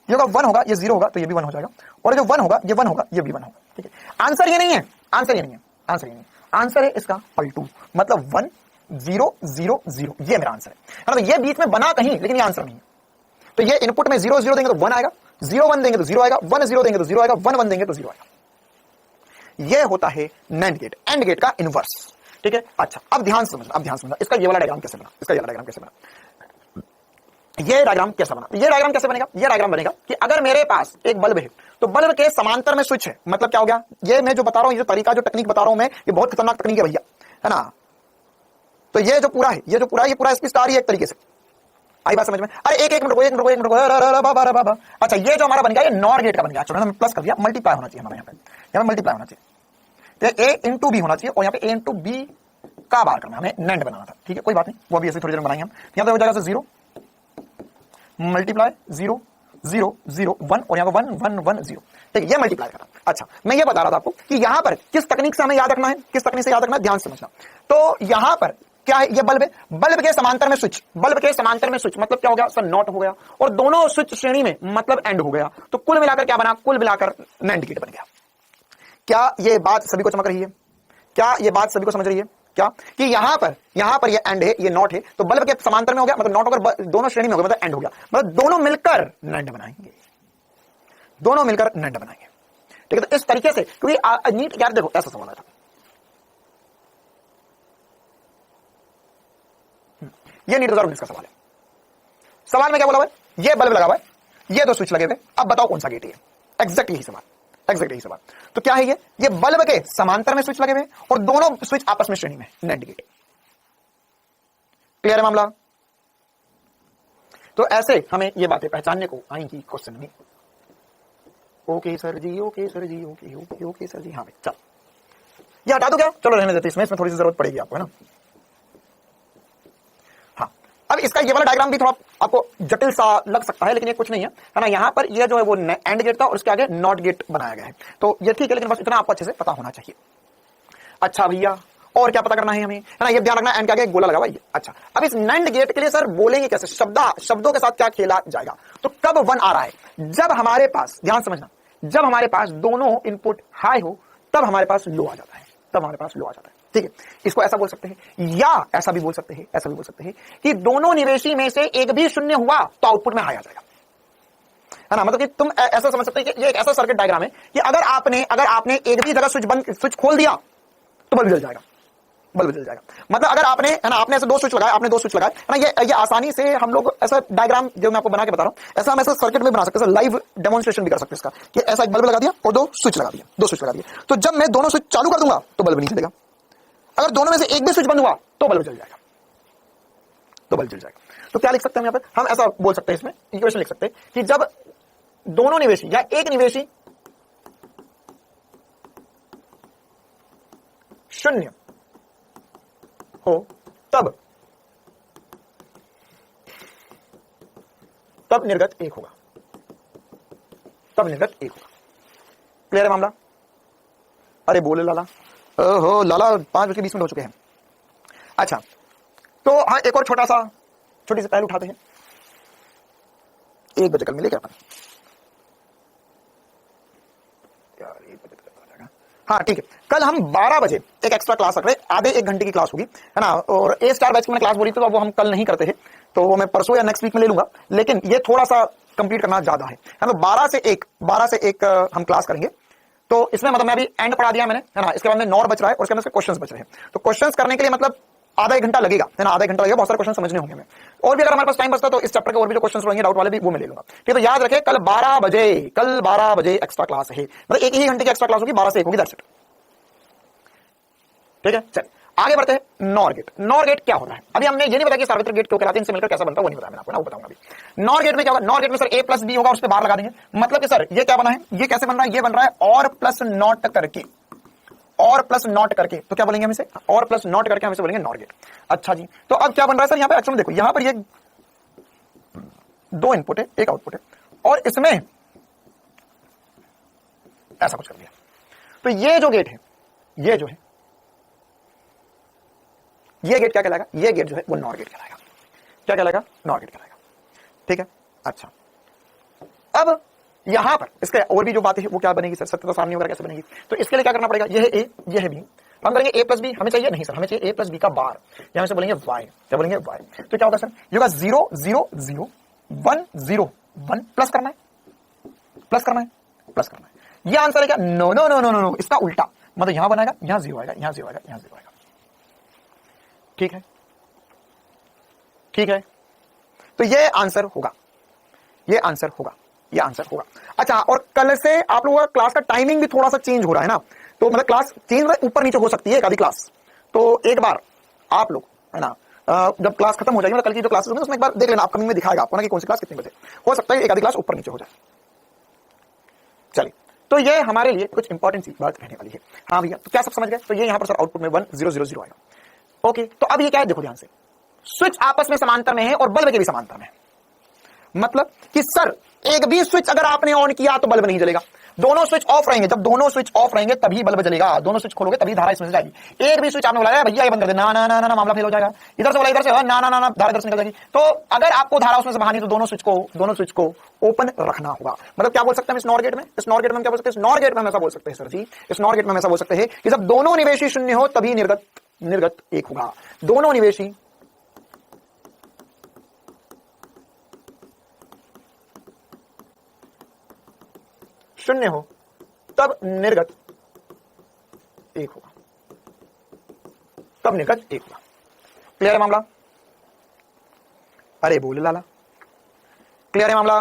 S1: ये होगा 1 होगा, ये 0 होगा तो ये भी 1 हो जाएगा, और जो 1 होगा, ये 1 होगा, ये भी 1 होगा। ठीक है, आंसर ये नहीं है, आंसर ये नहीं है, आंसर ये नहीं है, आंसर है इसका पलटू, मतलब 1 0 0 0, ये मेरा आंसर है। मतलब ये बीच में बना कहीं, लेकिन ये आंसर नहीं है। तो ये इनपुट में 0 0 देंगे तो 1 आएगा, 0 1 देंगे तो 0 आएगा, 1 0 देंगे तो 0 आएगा, 1 1 देंगे तो 0 आएगा। ये होता है नैंड गेट, एंड गेट का इनवर्स। ठीक है, अच्छा अब ध्यान से समझना, अब ध्यान से समझना, इसका ये वाला डायग्राम कैसे बना, इसका ये वाला डायग्राम कैसे बना, ये डायग्राम कैसा बना, ये डायग्राम कैसे बनेगा, ये डायग्राम बनेगा कि अगर मेरे पास एक बल्ब है तो बल्ब के समांतर में स्विच है, मतलब क्या हो गया, ये मैं जो बता रहा हूं, ये जो तरीका, जो टेक्निक बता रहा हूं मैं, ये बहुत खतरनाक टेक्निक है भैया, है ना। तो ये जो पूरा है, ये जो पूरा है, ये पूरा इसकी स्टार ही एक तरीके से आई बात समझ में। अरे एक मिनट रुको, एक मिनट रुको, एक मिनट रुको। अच्छा ये जो हमारा बन गया, ये नॉर गेट का बन गया, चलो मैंने प्लस कर दिया, मल्टीप्लाई होना चाहिए हमारे यहाँ पे मल्टीप्लाई होना चाहिए, तो ए इंटू बी होना चाहिए, और यहाँ पे ए इंटू बी का बार करना, हमें नैंड बनाना था। ठीक है, कोई बात नहीं, वो भी ऐसे थोड़ी देर बनाएंगे हम। यहाँ पे हो जाएगा 0 मल्टीप्लाई 0 0 0 1, और यहाँ पे 1 1 1 0। ठीक है, ये मल्टीप्लाई करना। अच्छा मैं ये बता रहा था आपको कि यहां पर किस तकनीक से हमें याद रखना है, किस तकनीक से याद रखना है, ध्यान से समझना। तो यहां पर क्या है, ये बल्ब है, बल्ब के समांतर में स्विच, बल्ब के समांतर में स्विच मतलब क्या हो गया सर, नॉट हो गया, और दोनों स्विच श्रेणी में मतलब एंड हो गया, तो कुल मिलाकर क्या बना, कुल मिलाकर नैंड गेट बन गया। क्या ये बात सभी को चमक रही है, क्या ये बात सभी को समझ रही है, क्या कि यहां पर ये एंड है, ये नॉट है, तो बल्ब के समांतर में हो गया, मतलब नॉट होकर दोनों श्रेणी में हो गया, मतलब एंड हो गया, मतलब दोनों मिलकर नैंड बनाएंगे, दोनों मिलकर नैंड बनाएंगे। ठीक है, तो इस तरीके से, क्योंकि नीट यार देखो ऐसा सवाल था, ये नीट 2019 का सवाल है। सवाल में क्या बोला हुआ है, ये बल्ब लगा हुआ है, ये दो स्विच लगे हुए, अब बताओ कौन सा गेट है, एग्जैक्ट यही सवाल, एग्जैक्ट यही सवाल। तो क्या है ये बल्ब के समांतर में स्विच लगे हुए और दोनों स्विच आपस में श्रेणी में, नैंड गेट। क्लियर है मामला। तो ऐसे हमें ये बातें पहचानने को आएंगी क्वेश्चन में। ओके सर जी, ओके सर जी, ओके ओके ओके सर जी, हाँ भाई चल ये हटा दो क्या, चलो रहने देते, इसमें थोड़ी सी जरूरत पड़ेगी आपको, है ना। हाँ अब इसका ये वाला डायग्राम भी थोड़ा आपको जटिल सा लग सकता है, लेकिन ये कुछ नहीं है ना। यहाँ पर ये जो है वो एंड गेट था और उसके आगे नॉट गेट बनाया गया है, तो ये ठीक है, लेकिन बस इतना आपको अच्छे से पता होना चाहिए। अच्छा भैया और क्या पता करना है हमें, है ना, ये ध्यान रखना एंड के आगे एक गोला लगा हुआ है। अच्छा अब इस नैंड गेट के लिए सर बोलेंगे कैसे, शब्दों के साथ क्या खेला जाएगा। तो कब 1 आ रहा है, जब हमारे पास, ध्यान समझना, जब हमारे पास दोनों इनपुट हाई हो तब हमारे पास लो आ जाता है, तब हमारे पास लो आ जाता है। ठीक है, इसको ऐसा बोल सकते हैं, या ऐसा भी बोल सकते हैं, ऐसा भी बोल सकते हैं कि दोनों निवेशी में से एक भी शून्य हुआ तो आउटपुट में हाई आ जाएगा, है ना। मतलब कि तुम ऐसा समझ सकते हैं कि ये एक ऐसा सर्किट डायग्राम है कि अगर आपने एक भी जगह स्विच खोल दिया तो बल्ब जल जाएगा, बल्ब जल जाएगा। मतलब अगर आपने, है ना, आपने ऐसे दो स्विच लगाए, आपने दो स्विच लगाए, है ना, ये आसानी से हम लोग ऐसा डायग्राम जो मैं आपको बना के बता रहा हूं, ऐसा हम ऐसा सर्किट में बना सकते हैं, लाइव डेमोन्स्ट्रेशन भी कर सकते हैं इसका, कि ऐसा एक बल्ब लगा दिया और दो स्विच लगा दिए, तो जब मैं दोनों स्विच चालू कर दूंगा तो बल्ब नहीं चलेगा, अगर दोनों में से एक भी स्विच बंद हुआ तो बल्ब जल जाएगा, तो बल्ब जल जाएगा। तो क्या लिख सकते हैं यहां पर, हम ऐसा बोल सकते हैं, इसमें इक्वेशन लिख सकते हैं कि जब दोनों निवेशी या एक निवेशी शून्य हो तब निर्गत 1 होगा, तब निर्गत 1 होगा। क्लियर है मामला। अरे बोले लाला, ओहो लाला 5:20 हो चुके हैं। अच्छा तो हाँ एक और छोटी सी पहल उठाते हैं, 1 बजे कल मिले क्या अपन यार, 1 बजे तक आ जाएगा। हाँ ठीक है, कल हम 12 बजे एक एक्स्ट्रा क्लास रख रहे, आधे 1 घंटे की क्लास होगी, है ना। और ए स्टार बैच की मैंने क्लास बोली थी, तो वो हम कल नहीं करते हैं, तो वो मैं परसों या नेक्स्ट वीक में ले लूंगा, लेकिन ये थोड़ा सा कंप्लीट करना ज्यादा है ना। 12 से 1 हम क्लास करेंगे, तो इसमें मतलब मैं अभी एंड पढ़ा दिया मैंने, है ना। इसके बाद में नॉर बच रहा है और उसके बाद क्वेश्चंस बच रहे हैं, तो क्वेश्चंस करने के लिए मतलब आधा 1 घंटा लगेगा, है ना, आधा 1 घंटा लगेगा, बहुत सारे क्वेश्चन समझने होंगे हमें। और भी अगर हमारे पास टाइम बचता तो इस चैप्टर के और भी जो क्वेश्चन रहेंगे डाउट वाले भी वो मैं ले लूंगा। ठीक है, तो याद रखें कल 12 बजे एक्स्ट्रा क्लास है, मतलब 1 ही घंटे की एक्स्ट्रा क्लास होगी, 12 से 1 होगी, दैट्स इट। ठीक है, चल आगे बढ़ते हैं। नॉर गेट, नॉर गेट क्या होता है, अभी हमने ये नहीं बताया कि सार्वत्रिक गेट क्यों कहलाते हैं, इनसे मिलकर कैसा बनता है वो नहीं बताया मैंने आपको, ना वो बताऊंगा अभी। नॉर गेट में क्या होगा, नॉर गेट में सर a प्लस बी होगा, उस पर बार लगा देंगे, मतलब कि सर ये क्या बना है, ये कैसे बन रहा है, ये बन रहा है और प्लस नॉट करके, और प्लस नॉट करके, तो क्या बोलेंगे हम इसे, और प्लस नॉट करके हम इसे बोलेंगे नॉर गेट। अच्छा जी, तो अब क्या बन रहा है सर, यहाँ पे एक्चुअली देखो, यहाँ पर ये 2 इनपुट है, 1 आउटपुट है, और इसमें ऐसा कुछ कर दिया। तो ये जो गेट है, ये जो है, ये गेट क्या कहलाएगा? ये गेट जो है वो नॉर गेट कहलाएगा। क्या कहलाएगा? नॉर गेट कहलाएगा। ठीक है, अच्छा। अब यहां पर इसके और भी जो बातें हैं वो क्या बनेगी सर? सत्यता सारणी वगैरह कैसे बनेगी? तो इसके लिए क्या करना पड़ेगा? ये है ए, ये है बी, हम करेंगे ए प्लस बी। हमें चाहिए नहीं सर, हमें चाहिए ए प्लस बी का बार, यहां से बोलेंगे वाई। क्या बोलेंगे? वाई। तो क्या होगा सर? ये होगा 0 0 0 1 0 1 प्लस करना है, प्लस करना है, प्लस करना है। ये आंसर है क्या? No no no no no, इसका उल्टा, मतलब यहां बनाएगा, यहां 0 आएगा, यहां 0 आएगा, यहां 0 आएगा। ठीक है, ठीक है। तो ये आंसर होगा, ये आंसर होगा, ये आंसर होगा। अच्छा, और कल से आप लोगों का क्लास का टाइमिंग भी थोड़ा सा चेंज हो रहा है ना, तो मतलब क्लास चेंज ऊपर नीचे हो सकती है एक आधी क्लास। तो एक बार आप लोग है ना, जब क्लास खत्म हो जाएगी, मतलब कल की जो क्लासेस होंगी उसमें एक बार देख लेना, अपकमिंग में दिखाएगा आपको ना कि कौन सी क्लास कितने बजे। हो सकता है एक आधी क्लास ऊपर नीचे हो जाए। चलिए, तो ये हमारे लिए कुछ इंपॉर्टेंट सी बात कहने वाली है। हाँ भैया, तो क्या सब समझ गए? तो ये यहां पर सर आउटपुट में 1 0 0 0 आएगा। ओके, तो अब ये क्या है? देखो ध्यान से, स्विच आपस में समांतर में है और बल्ब के भी समांतर में है। मतलब कि सर एक भी स्विच अगर आपने ऑन किया तो बल्ब नहीं जलेगा, दोनों स्विच ऑफ रहेंगे। जब दोनों स्विच ऑफ रहेंगे तभी बल्ब जलेगा, दोनों स्विच खोलोगे तभी धारा इसमें से जाएगी। एक भी स्विच आपने बोला भैया ये बंद कर दे, ना ना ना ना, मामला फेल हो जाएगा। इधर से बोला इधर से, ना ना ना, धारा इधर से निकल जाएगी। तो अगर आपको धारा उसमें से बहानी तो दोनों स्विच को ओपन रखना होगा। मतलब क्या बोल सकते हैं इस नॉर गेट में? इस नॉर गेट में क्या बोल सकते हैं? इस नॉर गेट में हम ऐसा बोल सकते हैं सर जी, इस नॉर गेट में हम ऐसा बोल सकते हैं कि जब दोनों निवेशी शून्य हो तभी निर्गत एक होगा। दोनों निवेशी शून्य हो तब निर्गत एक होगा, तब निर्गत एक होगा। क्लियर है मामला? अरे बोल लाला, क्लियर है मामला?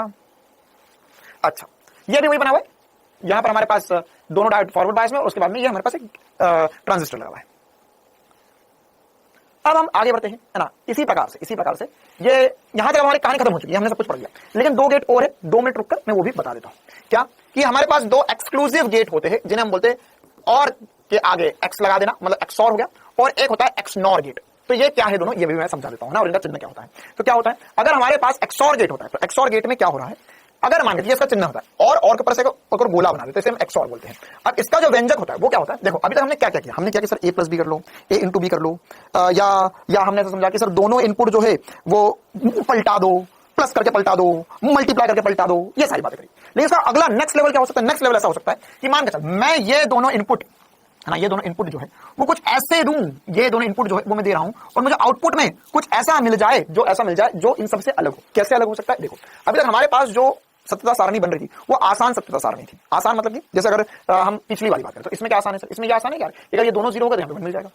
S1: अच्छा, ये भी वही बना हुआ है। यहां पर हमारे पास दोनों डायोड फॉरवर्ड बायस में, और उसके बाद में ये हमारे पास एक ट्रांजिस्टर लगा हुआ है। अब हम आगे बढ़ते हैं, है ना, इसी प्रकार से ये यहां तक हमारी कहानी खत्म हो चुकी है, हमने सब कुछ पढ़ लिया। लेकिन 2 गेट और है, 2 मिनट रुककर मैं वो भी बता देता हूं। क्या कि हमारे पास 2 एक्सक्लूसिव गेट होते हैं जिन्हें हम बोलते हैं और के आगे एक्स लगा देना, मतलब एक्सॉर हो गया, और एक होता है एक्सनॉर गेट। तो ये क्या है दोनों, ये भी मैं समझा देता हूं ना, और इनका चिन्ह क्या होता है। तो क्या होता है, अगर हमारे पास एक्सॉर गेट होता है तो एक्सॉर गेट में क्या हो रहा है, अगर मान लीजिए इसका चिन्ह होता है और के ऊपर से अगर गोला बना देते हैं, इसे हम एक्सॉर बोलते हैं। अब इसका जो व्यंजक होता है वो क्या होता है? देखो अभी तक हमने क्या क्या किया, हमने क्या कि सर ए प्लस बी कर लो, ए इंटू बी कर लो, या हमने ऐसा समझा कि सर दोनों इनपुट जो है वो पलटा दो, प्लस करके पलटा दो, मल्टीप्लाई करके पलटा दो, ये सारी बातें करी। लेकिन इसका अगला नेक्स्ट लेवल क्या हो सकता है? नेक्स्ट लेवल ऐसा हो सकता है कि मान के चल मैं ये दोनों इनपुट है ना, ये दोनों इनपुट जो है वो कुछ ऐसे दूं, ये दोनों इनपुट जो है वो मैं दे रहा हूं, और मुझे आउटपुट में कुछ ऐसा मिल जाए जो इन सबसे अलग हो। कैसे अलग हो सकता है? देखो अभी तक हमारे पास जो सत्यता सारणी बन रही थी वो आसान सत्यता सारणी थी। आसान मतलब कि जैसे अगर हम पिछली वाली बात करें तो इसमें क्या आसान है सर? इसमें क्या आसान है यार, अगर ये दोनों 0 होगा तो यहां पे 1 मिल जाएगा।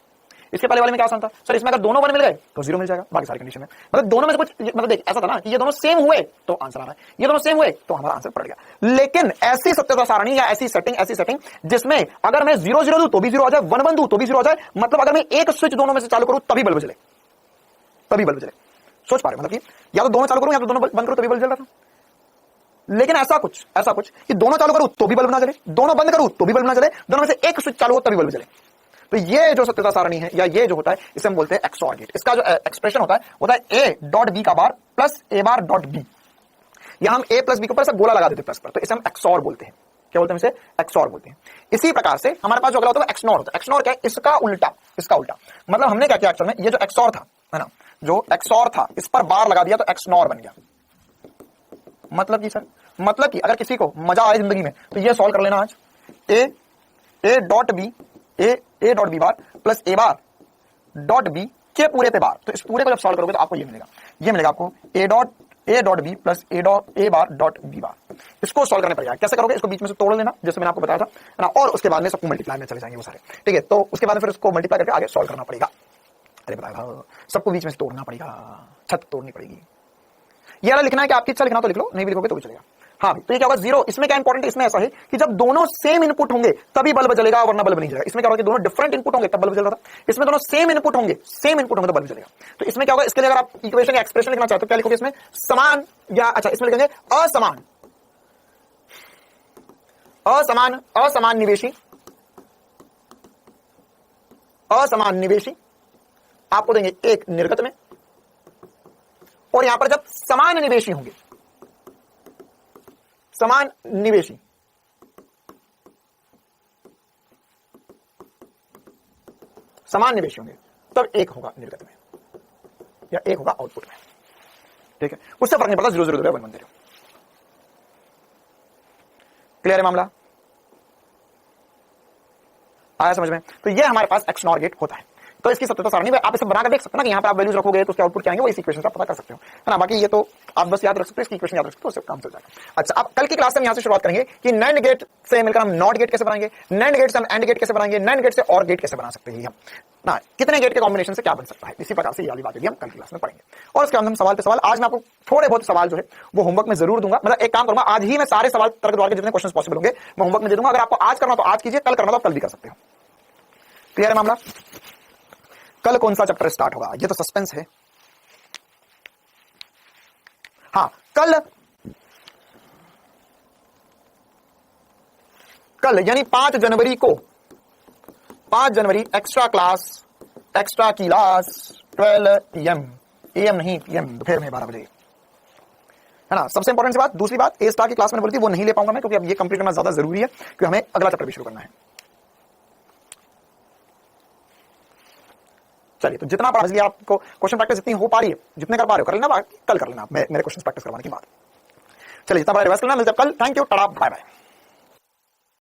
S1: इसके पहले वाले में क्या आसान था सर? इसमें अगर दोनों 1 मिल गए तो 0 मिल जाएगा, बाकी सारी कंडीशन में मतलब दोनों में से कुछ, मतलब देख ऐसा था ना कि ये दोनों सेम हुए तो आंसर आ रहा है, ये दोनों सेम हुए तो हमारा आंसर पड़ गया। लेकिन ऐसी सत्यता सारणी या ऐसी सेटिंग जिसमें अगर मैं 0 0 दूं तो भी 0 आ जाए, 1 1 दूं तो भी 0 आ जाए, मतलब अगर मैं एक स्विच दोनों में से चालू करूं तभी बल्ब जले, तभी बल्ब जले। सोच पा रहे मतलब कि या तो दोनों चालू करूं या तो दोनों बंद करूं तभी बल्ब जल रहा था। लेकिन ऐसा कुछ कि दोनों चालू करूं तो भी बल्ब ना जले, दोनों बंद करूं तो भी बल्ब ना जले, दोनों में से एक स्विच चालू हो तभी बल्ब जले। तो ये जो सत्यता सारणी है या ये जो होता है इसे हम बोलते हैं एक्सॉर गेट। इसका जो एक्सप्रेशन होता है ए डॉट बी का बार plus A bar dot B, या हम ए प्लस बी के ऊपर ऐसा गोला लगा देते हैं प्लस पर, तो इसे हम एक्सॉर बोलते हैं। क्या बोलते हैं इसे? एक्सॉर बोलते हैं। इसी प्रकार से हमारे पास जो अगला होता है एक्सनॉर होता है। एक्सनॉर क्या है? इसका उल्टा, मतलब हमने क्या किया एक्चुअल में, ये जो एक्सॉर था है ना, जो एक्सॉर था इस पर बार लगा दिया तो एक्सनॉर बन गया। मतलब कि अगर किसी को मजा आए जिंदगी में तो ये सॉल्व कर लेना आज, A dot B A dot B bar plus A bar dot B के पूरे पे बार। तो इस पूरे को जब सॉल्व करोगे तो आपको ये मिलेगा आपको A dot B plus A bar dot B bar. इसको सॉल्व करने पड़ेगा। कैसे करोगे? इसको बीच में से तोड़ लेना जैसे मैंने आपको बताया था ना, और उसके बाद में सबको मल्टीप्लाई में चले जाएंगे वो सारे। ठीक है, तो उसके बाद फिर उसको मल्टीप्लाई करके आगे सॉल्व करना पड़ेगा। अरे बताया सबको बीच में से तोड़ना पड़ेगा, छत तोड़नी पड़ेगी। ये वाला लिखना है कि आपकी इच्छा लिखना तो लिख लो, नहीं भी लिखोगे तो भी चलेगा। हाँ, तो ये क्या होगा 0। इसमें क्या इंपॉर्टेंट है? इसमें ऐसा है कि जब दोनों सेम इनपुट होंगे तभी बल्ब जलेगा, वरना बल्ब नहीं जलेगा। इसमें क्या होगा कि दोनों डिफरेंट इनपुट होंगे तब बल्ब जल रहा था। इसमें दोनों सेम इनपुट होंगे तो बल्ब जलेगा। तो इसमें क्या होगा? इसके लिए अगर आप इक्वेशन या एक्सप्रेशन लिखना चाहते हो क्या लिखोगे इसमें? समान, या अच्छा इसमें लिखेंगे असमान निवेशी आपको देंगे एक निर्गत में, और यहां पर जब समान निवेशी होंगे समान निवेशी, समान निवेशी होंगे तब एक होगा निर्गत में या एक होगा आउटपुट में, ठीक है, उससे फर्क नहीं पड़ता, 0 0 0 1 1 0। क्लियर है मामला, आया समझ में? तो ये हमारे पास एक्स नॉर गेट होता है। तो इसकी सत्यता सारणी आप इसे बनाकर देख सकते हैं ना कि यहाँ पर आप वैल्यूज रखोगे तो उसके आउटपुट क्या आएंगे, वो इस इक्वेशन से आप पता कर सकते हो, है ना। बाकी ये तो आप बस याद रख सकते हो, इसकी इक्वेशन याद रख सकते हो, उससे काम चल जाएगा। अच्छा, अब कल की क्लास में यहाँ से शुरुआत करेंगे कि नैंड गेट से मिलकर हम नॉट गेट कैसे बनाएंगे, नैंड गेट से हम एंड गेट कैसे बनाएंगे, नैंड गेट से और गेट कैसे बना सकते हैं हम ना, कितने गेट के कॉम्बिनेशन से क्या बन सकता है। इसी प्रकार से ये वाली बातें भी हम कल की क्लास में पढ़ेंगे। और उसके बाद हम सवाल पे सवाल, आज मैं आपको थोड़े बहुत सवाल जो है वो होमवर्क में जरूर दूंगा। मतलब एक काम करूंगा, आज ही मैं सारे सवाल तर्क द्वारा के जितने क्वेश्चन पॉसिबल होंगे मैं होमवर्क में दे दूंगा। अगर आपको आज करना तो आज कीजिए, कल करना तो कल भी कर सकते हो। क्लियर है मामला? कल कौन सा चैप्टर स्टार्ट होगा ये तो सस्पेंस है। हाँ, कल यानी 5 जनवरी को, 5 जनवरी extra class, extra class 12 PM, AM नहीं PM, दोपहर में 12 बजे, है ना। सबसे इंपॉर्टेंट सी बात, दूसरी बात, ए स्टार की क्लास मैंने बोली थी वो नहीं ले पाऊंगा मैं, क्योंकि अब ये कंप्लीट करना ज्यादा जरूरी है, क्योंकि हमें अगला चैप्टर भी शुरू करना है। चलिए, तो जितना पढ़ा लिया आपको, क्वेश्चन प्रैक्टिस जितनी हो पा रही है, जितने कर पा रहे हो कर लेना, कल कर लेना मेरे क्वेश्चन प्रैक्टिस करवाने की बात। चलिए, जितना बड़ा रिवाइज करना, मिलते हैं कल। Thank you, tata, bye bye.